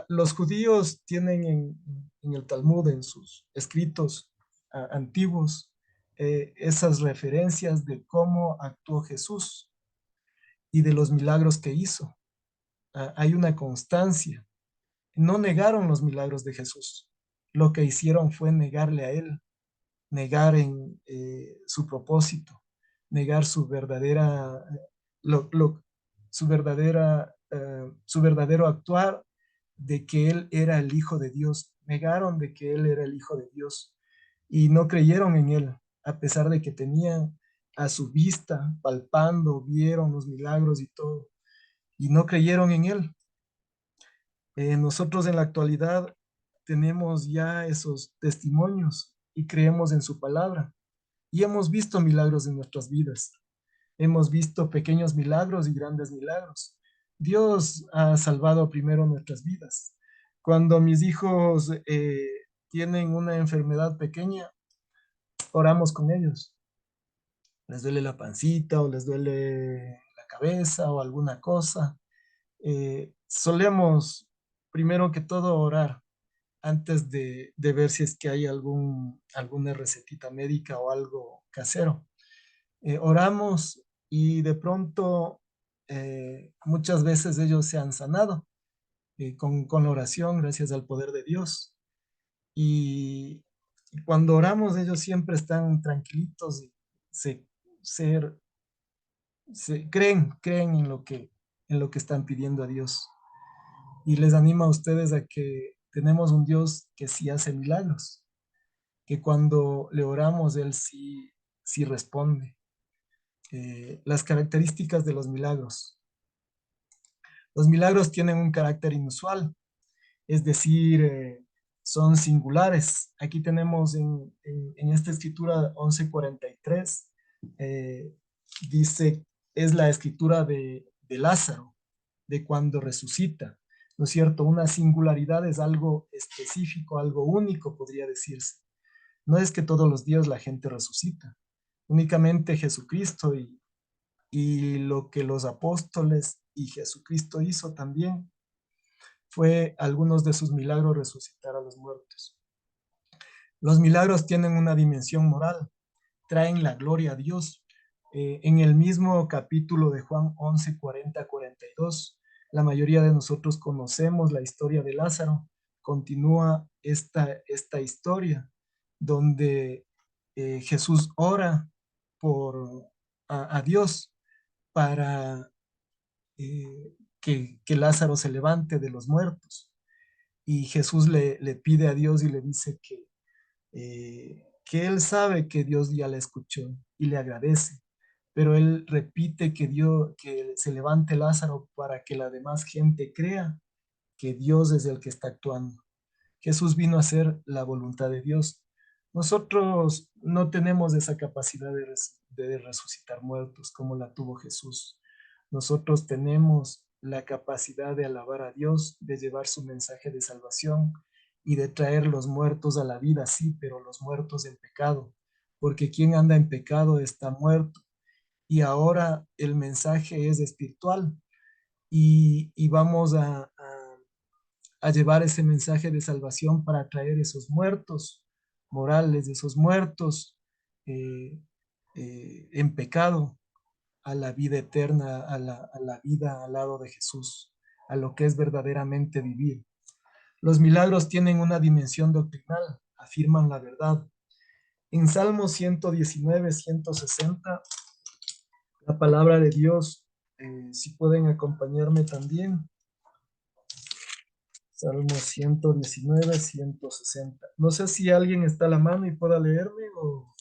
Los judíos tienen en el Talmud, en sus escritos antiguos, esas referencias de cómo actuó Jesús y de los milagros que hizo. Hay una constancia. No negaron los milagros de Jesús. Lo que hicieron fue negarle a él, negar en su propósito, negar su verdadera, lo, lo- su verdadero actuar de que él era el Hijo de Dios. Negaron de que él era el Hijo de Dios y no creyeron en él, a pesar de que tenían a su vista, palpando, vieron los milagros y todo, y no creyeron en él. Nosotros en la actualidad tenemos ya esos testimonios y creemos en su palabra y hemos visto milagros en nuestras vidas. Hemos visto pequeños milagros y grandes milagros. Dios ha salvado primero nuestras vidas. Cuando mis hijos tienen una enfermedad pequeña, oramos con ellos. Les duele la pancita o les duele la cabeza o alguna cosa. Solemos, primero que todo, orar antes de ver si es que hay alguna recetita médica o algo casero. Oramos y de pronto muchas veces ellos se han sanado con la oración, gracias al poder de Dios. Y cuando oramos, ellos siempre están tranquilitos y se, se creen en lo que están pidiendo a Dios. Y les animo a ustedes a que tenemos un Dios que sí hace milagros, que cuando le oramos, Él sí, sí responde. Las características de los milagros. Los milagros tienen un carácter inusual, es decir, son singulares. Aquí tenemos en esta escritura 11:43, eh, dice, es la escritura de Lázaro, de cuando resucita, ¿no es cierto? Una singularidad es algo específico, algo único, podría decirse. No es que todos los días la gente resucita, únicamente Jesucristo y lo que los apóstoles y Jesucristo hizo también fue algunos de sus milagros resucitar a los muertos. Los milagros tienen una dimensión moral, traen la gloria a Dios. En el mismo capítulo de Juan 11:40-42, la mayoría de nosotros conocemos la historia de Lázaro. Continúa esta historia donde Jesús ora a Dios para que Lázaro se levante de los muertos. Y Jesús le pide a Dios y le dice que él sabe que Dios ya le escuchó y le agradece, pero él repite que Dios, que se levante Lázaro para que la demás gente crea que Dios es el que está actuando. Jesús vino a hacer la voluntad de Dios. Nosotros no tenemos esa capacidad de resucitar muertos como la tuvo Jesús. Nosotros tenemos la capacidad de alabar a Dios, de llevar su mensaje de salvación y de traer los muertos a la vida, sí, pero los muertos en pecado, porque quien anda en pecado está muerto. Y ahora el mensaje es espiritual y vamos a llevar ese mensaje de salvación para traer esos muertos morales, esos muertos eh, en pecado a la vida eterna, a la vida al lado de Jesús, a lo que es verdaderamente vivir. Los milagros tienen una dimensión doctrinal, afirman la verdad. En Salmo 119, 160, la palabra de Dios, si pueden acompañarme también, Salmo 119, 160. No sé si alguien está a la mano y pueda leerme o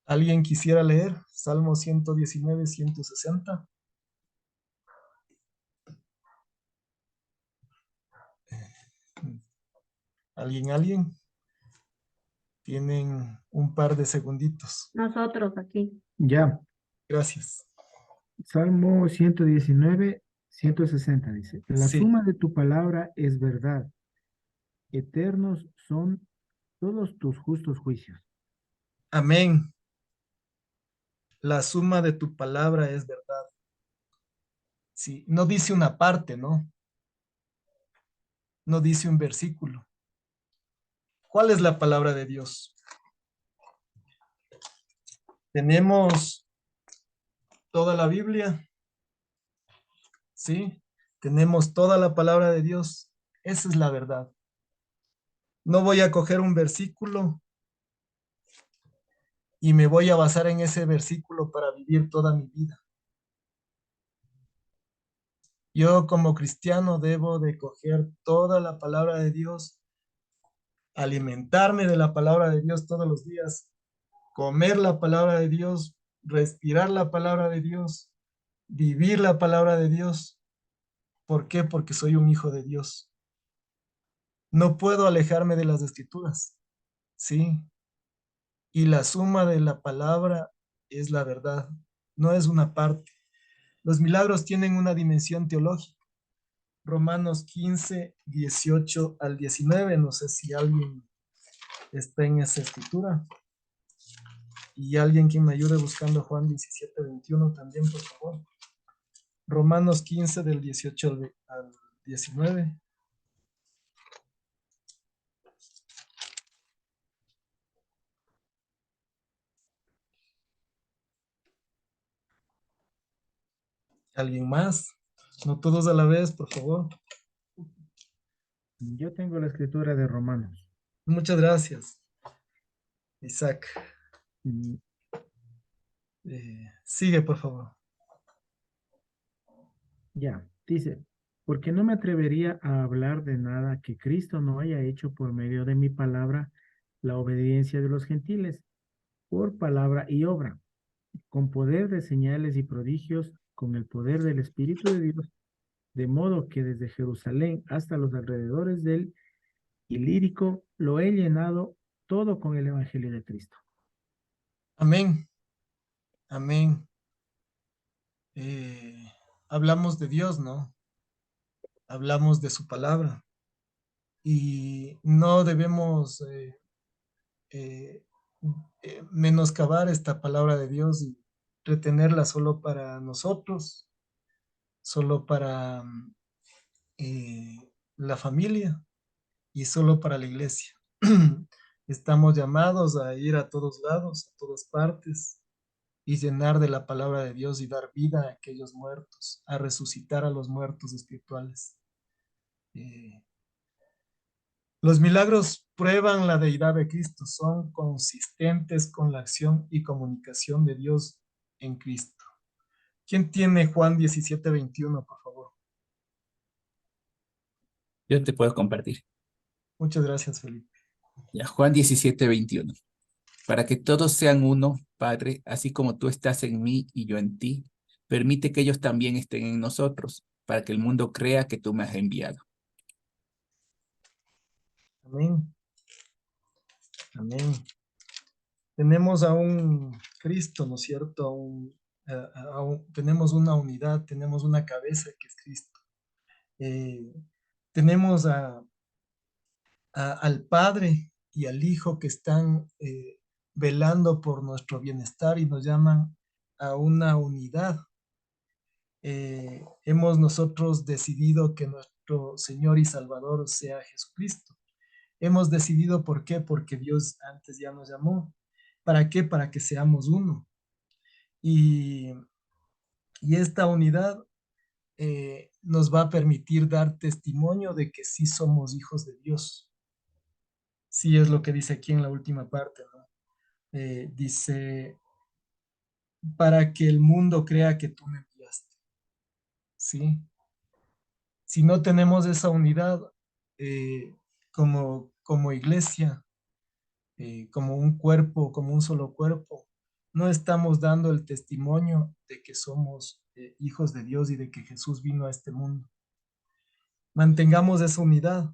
alguien quisiera leer. Salmo 119, 160. ¿Alguien? Tienen un par de segunditos. Nosotros aquí. Ya, Gracias. Salmo 119, 160 dice, la Sí, suma de tu palabra es verdad, eternos son todos tus justos juicios. amén. La suma de tu palabra es verdad. Sí, no dice una parte, ¿no? No dice un versículo. ¿Cuál es la palabra de Dios? Tenemos toda la Biblia, ¿sí? Tenemos toda la palabra de Dios. Esa es la verdad. No voy a coger un versículo y me voy a basar en ese versículo para vivir toda mi vida. Yo como cristiano debo de coger toda la palabra de Dios, alimentarme de la palabra de Dios todos los días, comer la palabra de Dios, respirar la palabra de Dios, vivir la palabra de Dios. ¿Por qué? Porque soy un hijo de Dios. No puedo alejarme de las escrituras, ¿sí? Y la suma de la palabra es la verdad, no es una parte. Los milagros tienen una dimensión teológica. Romanos 15, 18 al 19, no sé si alguien está en esa escritura. Y alguien que me ayude buscando Juan 17, 21 también, por favor. Romanos 15 del 18 al 19. ¿Alguien más? No todos a la vez, por favor. Yo tengo la escritura de Romanos. Muchas gracias. Isaac. Mm, Sigue, por favor. Ya, dice, porque no me atrevería a hablar de nada que Cristo no haya hecho por medio de mi palabra, la obediencia de los gentiles, por palabra y obra, con poder de señales y prodigios, con el poder del Espíritu de Dios, de modo que desde Jerusalén hasta los alrededores del Ilírico lo he llenado todo con el Evangelio de Cristo. Amén. Amén. Eh, Hablamos de Dios, ¿no? Hablamos de su palabra y no debemos eh, menoscabar esta palabra de Dios y retenerla solo para nosotros, solo para eh, la familia y solo para la iglesia. Estamos llamados a ir a todos lados, a todas partes, y llenar de la palabra de Dios y dar vida a aquellos muertos, a resucitar a los muertos espirituales. Eh, los milagros prueban la deidad de Cristo, son consistentes con la acción y comunicación de Dios en Cristo. ¿Quién tiene Juan 17:21, por favor? Yo te puedo compartir. Muchas gracias, Felipe. Ya, Juan 17:21. Para que todos sean uno, Padre, así como tú estás en mí y yo en ti, permite que ellos también estén en nosotros, para que el mundo crea que tú me has enviado. Amén. Amén. Tenemos a un Cristo, ¿no es cierto? Tenemos una unidad, tenemos una cabeza que es Cristo. Eh, Tenemos al Padre y al Hijo que están velando por nuestro bienestar y nos llaman a una unidad. Hemos nosotros decidido que nuestro Señor y Salvador sea Jesucristo. Hemos decidido por qué, porque Dios antes ya nos llamó. ¿Para qué? Para que seamos uno. Y, y esta unidad nos va a permitir dar testimonio de que sí somos hijos de Dios. Sí es lo que dice aquí en la última parte, ¿no? Dice, para que el mundo crea que tú me enviaste, ¿sí? Si no tenemos esa unidad como iglesia, como un cuerpo, como un solo cuerpo, no estamos dando el testimonio de que somos hijos de Dios y de que Jesús vino a este mundo. Mantengamos esa unidad,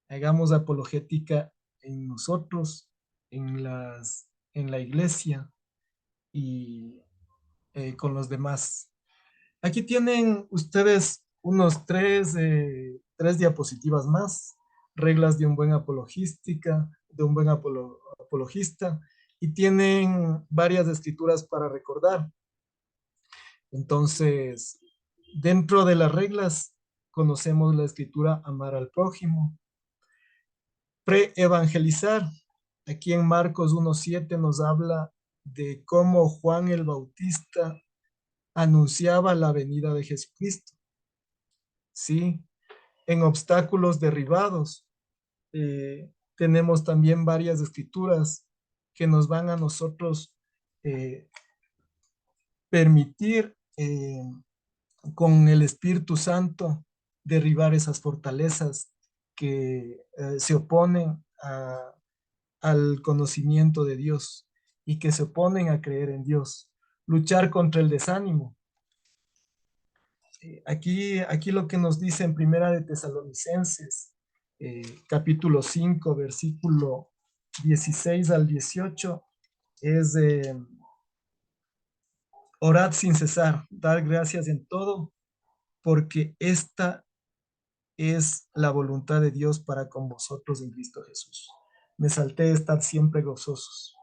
hagamos apologética en nosotros, en la iglesia y con los demás. Aquí tienen ustedes unos tres diapositivas más, reglas de un buen apologística, de un buen apologista, y tienen varias escrituras para recordar. Entonces, dentro de las reglas, conocemos la escritura amar al prójimo, pre-evangelizar. Aquí en Marcos 1:7 nos habla de cómo Juan el Bautista anunciaba la venida de Jesucristo, ¿sí? En obstáculos derribados, tenemos también varias escrituras que nos van a nosotros eh, permitir con el Espíritu Santo derribar esas fortalezas que se oponen al conocimiento de Dios y que se oponen a creer en Dios. Luchar contra el desánimo. Aquí lo que nos dice en Primera de Tesalonicenses, capítulo 5, versículo 16 al 18, es orad sin cesar, dar gracias en todo, porque esta es la voluntad de Dios para con vosotros en Cristo Jesús. Me salté de estar siempre gozosos.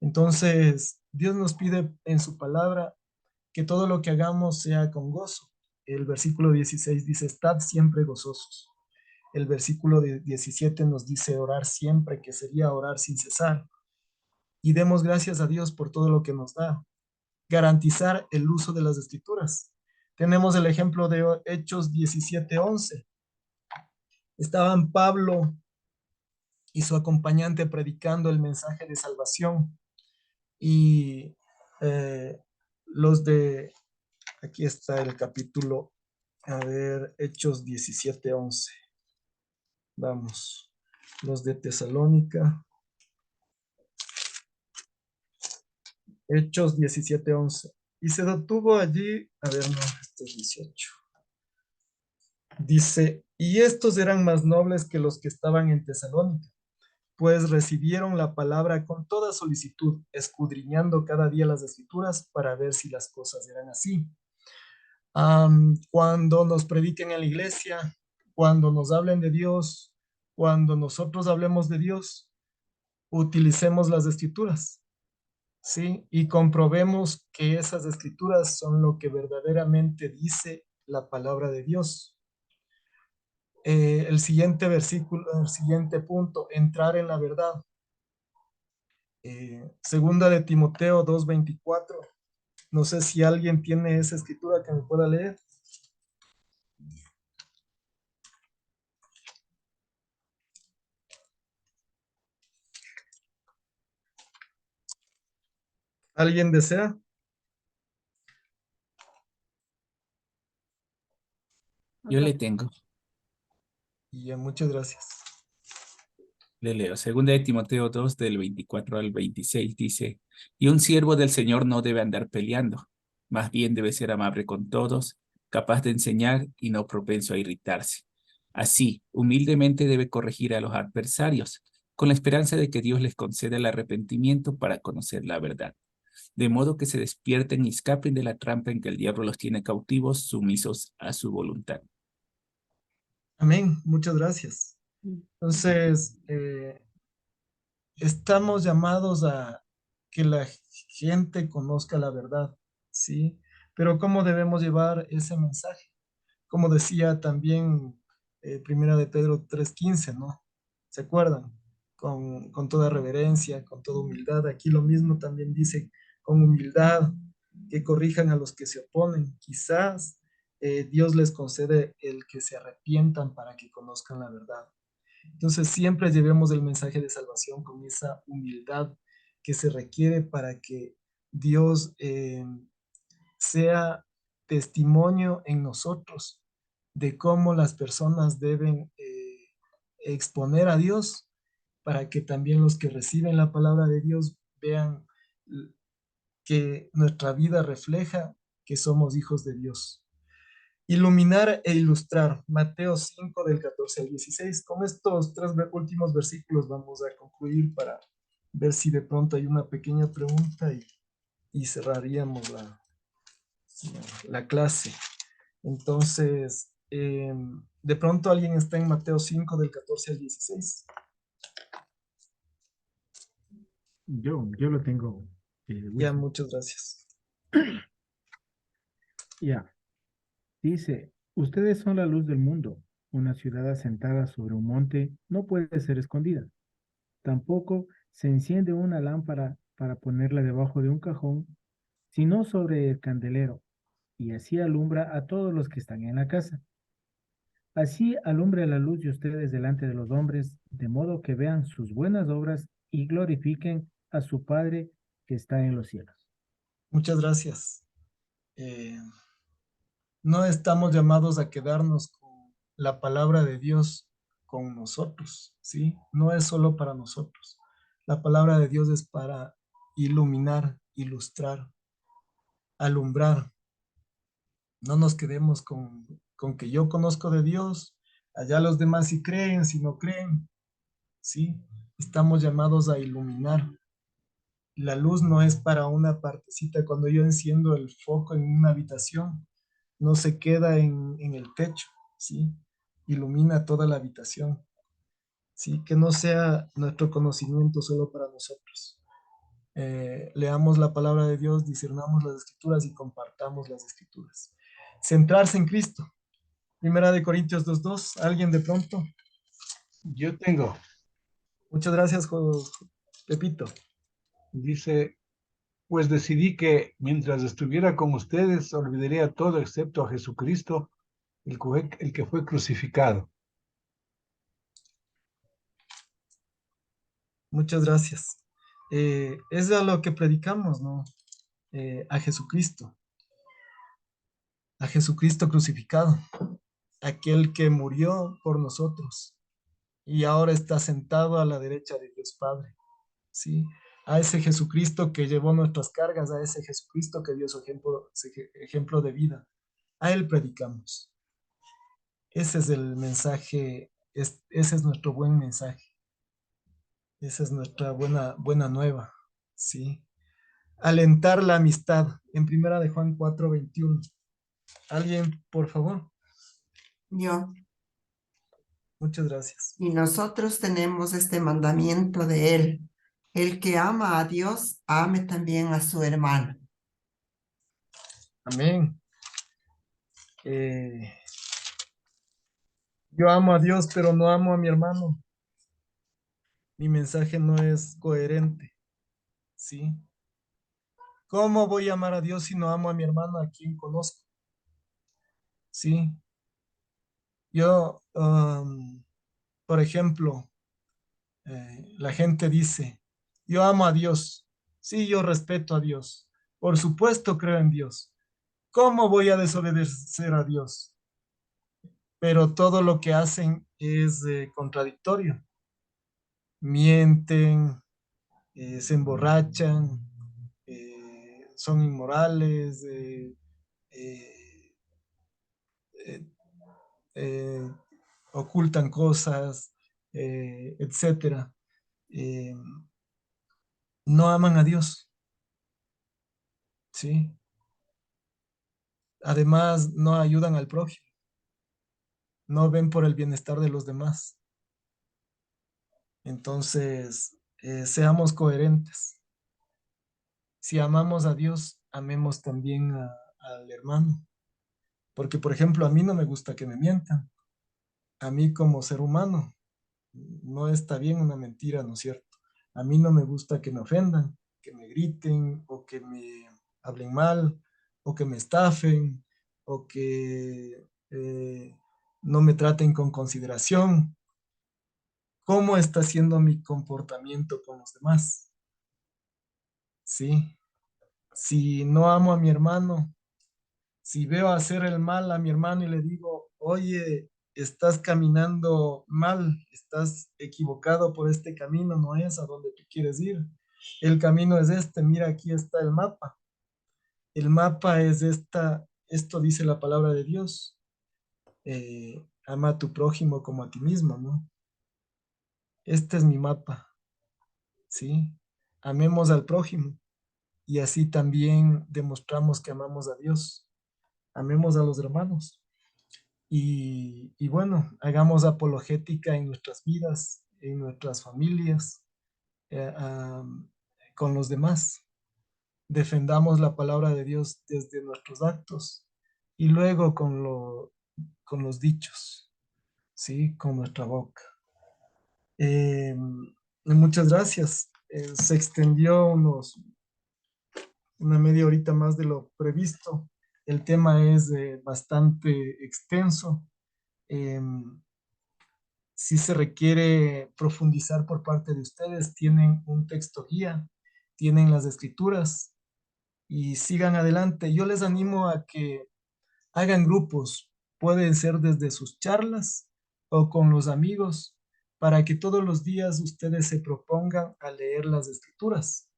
Entonces, Dios nos pide en su palabra que todo lo que hagamos sea con gozo. El versículo 16 dice, estad siempre gozosos. El versículo 17 nos dice orar siempre, que sería orar sin cesar. Y demos gracias a Dios por todo lo que nos da. Garantizar el uso de las escrituras. Tenemos el ejemplo de Hechos 17:11. Estaban Pablo y su acompañante predicando el mensaje de salvación. Y los de, aquí está el capítulo, a ver, Hechos 17:11. Vamos, los de Tesalónica. Hechos 17:11. Y se detuvo allí, a ver, no, este es 18. Dice, y estos eran más nobles que los que estaban en Tesalónica, pues recibieron la palabra con toda solicitud, escudriñando cada día las escrituras para ver si las cosas eran así. Cuando nos prediquen en la iglesia, cuando nos hablen de Dios, cuando nosotros hablemos de Dios, utilicemos las escrituras, ¿sí? Y comprobemos que esas escrituras son lo que verdaderamente dice la palabra de Dios. El siguiente versículo, el siguiente punto, entrar en la verdad. Segunda de Timoteo 2:24. No sé si alguien tiene esa escritura que me pueda leer. ¿Alguien desea? Yo le tengo. Y ya, muchas gracias. Le leo. Segunda de Timoteo 2, del 24 al 26, dice, y un siervo del Señor no debe andar peleando, más bien debe ser amable con todos, capaz de enseñar y no propenso a irritarse. Así, humildemente debe corregir a los adversarios, con la esperanza de que Dios les conceda el arrepentimiento para conocer la verdad, de modo que se despierten y escapen de la trampa en que el diablo los tiene cautivos, sumisos a su voluntad. Amén, muchas gracias. Entonces, estamos llamados a que la gente conozca la verdad, ¿sí? Pero ¿cómo debemos llevar ese mensaje? Como decía también Primera de Pedro 3:15, ¿no? ¿Se acuerdan? Con toda reverencia, con toda humildad. Aquí lo mismo también dice, con humildad, que corrijan a los que se oponen. Quizás Dios les concede el que se arrepientan para que conozcan la verdad. Entonces siempre llevemos el mensaje de salvación con esa humildad que se requiere para que Dios sea testimonio en nosotros de cómo las personas deben exponer a Dios para que también los que reciben la palabra de Dios vean que nuestra vida refleja que somos hijos de Dios. Iluminar e ilustrar. Mateo 5 del 14 al 16. Con estos tres últimos versículos vamos a concluir para ver si de pronto hay una pequeña pregunta y cerraríamos la clase. Entonces, de pronto alguien está en Mateo 5 del 14 al 16. Yo lo tengo, Ya, Wilson. muchas gracias. Ya. Dice, ustedes son la luz del mundo. Una ciudad asentada sobre un monte no puede ser escondida. Tampoco se enciende una lámpara para ponerla debajo de un cajón, sino sobre el candelero, y así alumbra a todos los que están en la casa. Así alumbre la luz de ustedes delante de los hombres, de modo que vean sus buenas obras y glorifiquen a su Padre que está en los cielos. Muchas gracias. Eh, no estamos llamados a quedarnos con la palabra de Dios con nosotros, ¿sí? No es solo para nosotros. La palabra de Dios es para iluminar, ilustrar, alumbrar. No nos quedemos con que yo conozco de Dios, allá los demás si creen, si no creen, ¿sí? Estamos llamados a iluminar. La luz no es para una partecita. Cuando yo enciendo el foco en una habitación, no se queda en el techo, ¿sí? Ilumina toda la habitación, ¿sí? Que no sea nuestro conocimiento solo para nosotros. Leamos la palabra de Dios, discernamos las escrituras y compartamos las escrituras. Centrarse en Cristo. Primera de Corintios 2:2. ¿Alguien de pronto? Yo tengo, Muchas gracias, Pepito. dice, pues decidí que mientras estuviera con ustedes olvidaría todo excepto a Jesucristo, el que fue crucificado. Muchas gracias. Es a lo que predicamos, ¿no? A Jesucristo crucificado, aquel que murió por nosotros y ahora está sentado a la derecha de Dios Padre, ¿sí? A ese Jesucristo que llevó nuestras cargas, a ese Jesucristo que dio su ejemplo, ejemplo de vida. A Él predicamos. Ese es el mensaje, ese es nuestro buen mensaje. Esa es nuestra buena nueva, ¿sí? Alentar la amistad, en primera de Juan 4:21. ¿Alguien, por favor? Yo. Muchas gracias. Y nosotros tenemos este mandamiento de él. El que ama a Dios, ame también a su hermano. Amén. Yo amo a Dios, pero no amo a mi hermano. Mi mensaje no es coherente, ¿sí? ¿Cómo voy a amar a Dios si no amo a mi hermano a quien conozco? ¿Sí? Yo, por ejemplo, la gente dice, yo amo a Dios, sí, yo respeto a Dios, por supuesto creo en Dios. ¿Cómo voy a desobedecer a Dios? Pero todo lo que hacen es contradictorio. Mienten, se emborrachan, son inmorales, eh, eh, eh, ocultan cosas, etcétera. Eh, no aman a Dios, ¿sí? Además, no ayudan al prójimo, no ven por el bienestar de los demás. Entonces, seamos coherentes. Si amamos a Dios, amemos también al hermano. Porque, por ejemplo, a mí no me gusta que me mientan. A mí como ser humano, no está bien una mentira, ¿no es cierto? A mí no me gusta que me ofendan, que me griten o que me hablen mal o que me estafen o que no me traten con consideración. ¿Cómo está siendo mi comportamiento con los demás? Sí. Si no amo a mi hermano, si veo hacer el mal a mi hermano y le digo, oye, estás caminando mal, estás equivocado por este camino, no es a donde tú quieres ir. El camino es este, mira, aquí está el mapa. El mapa es esto dice la palabra de Dios. Ama a tu prójimo como a ti mismo, ¿no? Este es mi mapa, ¿sí? Amemos al prójimo y así también demostramos que amamos a Dios. Amemos a los hermanos. Y bueno, hagamos apologética en nuestras vidas, en nuestras familias, eh, am, con los demás. Defendamos la palabra de Dios desde nuestros actos y luego con los dichos, ¿sí? Con nuestra boca. Muchas gracias. Se extendió una media horita más de lo previsto. El tema es bastante extenso. Em, si se requiere profundizar por parte de ustedes, tienen un texto guía, tienen las escrituras y sigan adelante. Yo les animo a que hagan grupos, pueden ser desde sus charlas o con los amigos, para que todos los días ustedes se propongan a leer las escrituras,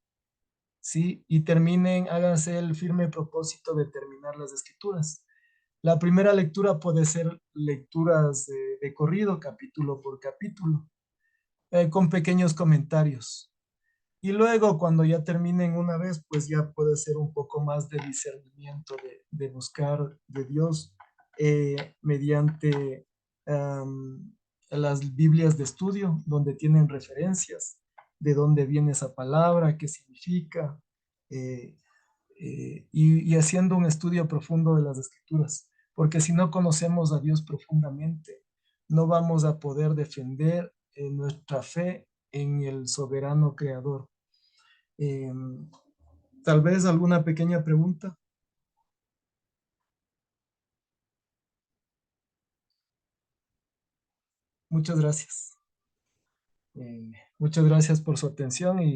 ¿sí? Y terminen, háganse el firme propósito de terminar las escrituras. La primera lectura puede ser lecturas de corrido, capítulo por capítulo, con pequeños comentarios. Y luego, cuando ya terminen una vez, pues ya puede ser un poco más de discernimiento, de buscar de Dios mediante las Biblias de estudio, donde tienen referencias, de dónde viene esa palabra, qué significa, eh, y haciendo un estudio profundo de las escrituras, porque si no conocemos a Dios profundamente, no vamos a poder defender nuestra fe en el soberano creador. Eh, Tal vez alguna pequeña pregunta. Muchas gracias. Muchas gracias por su atención y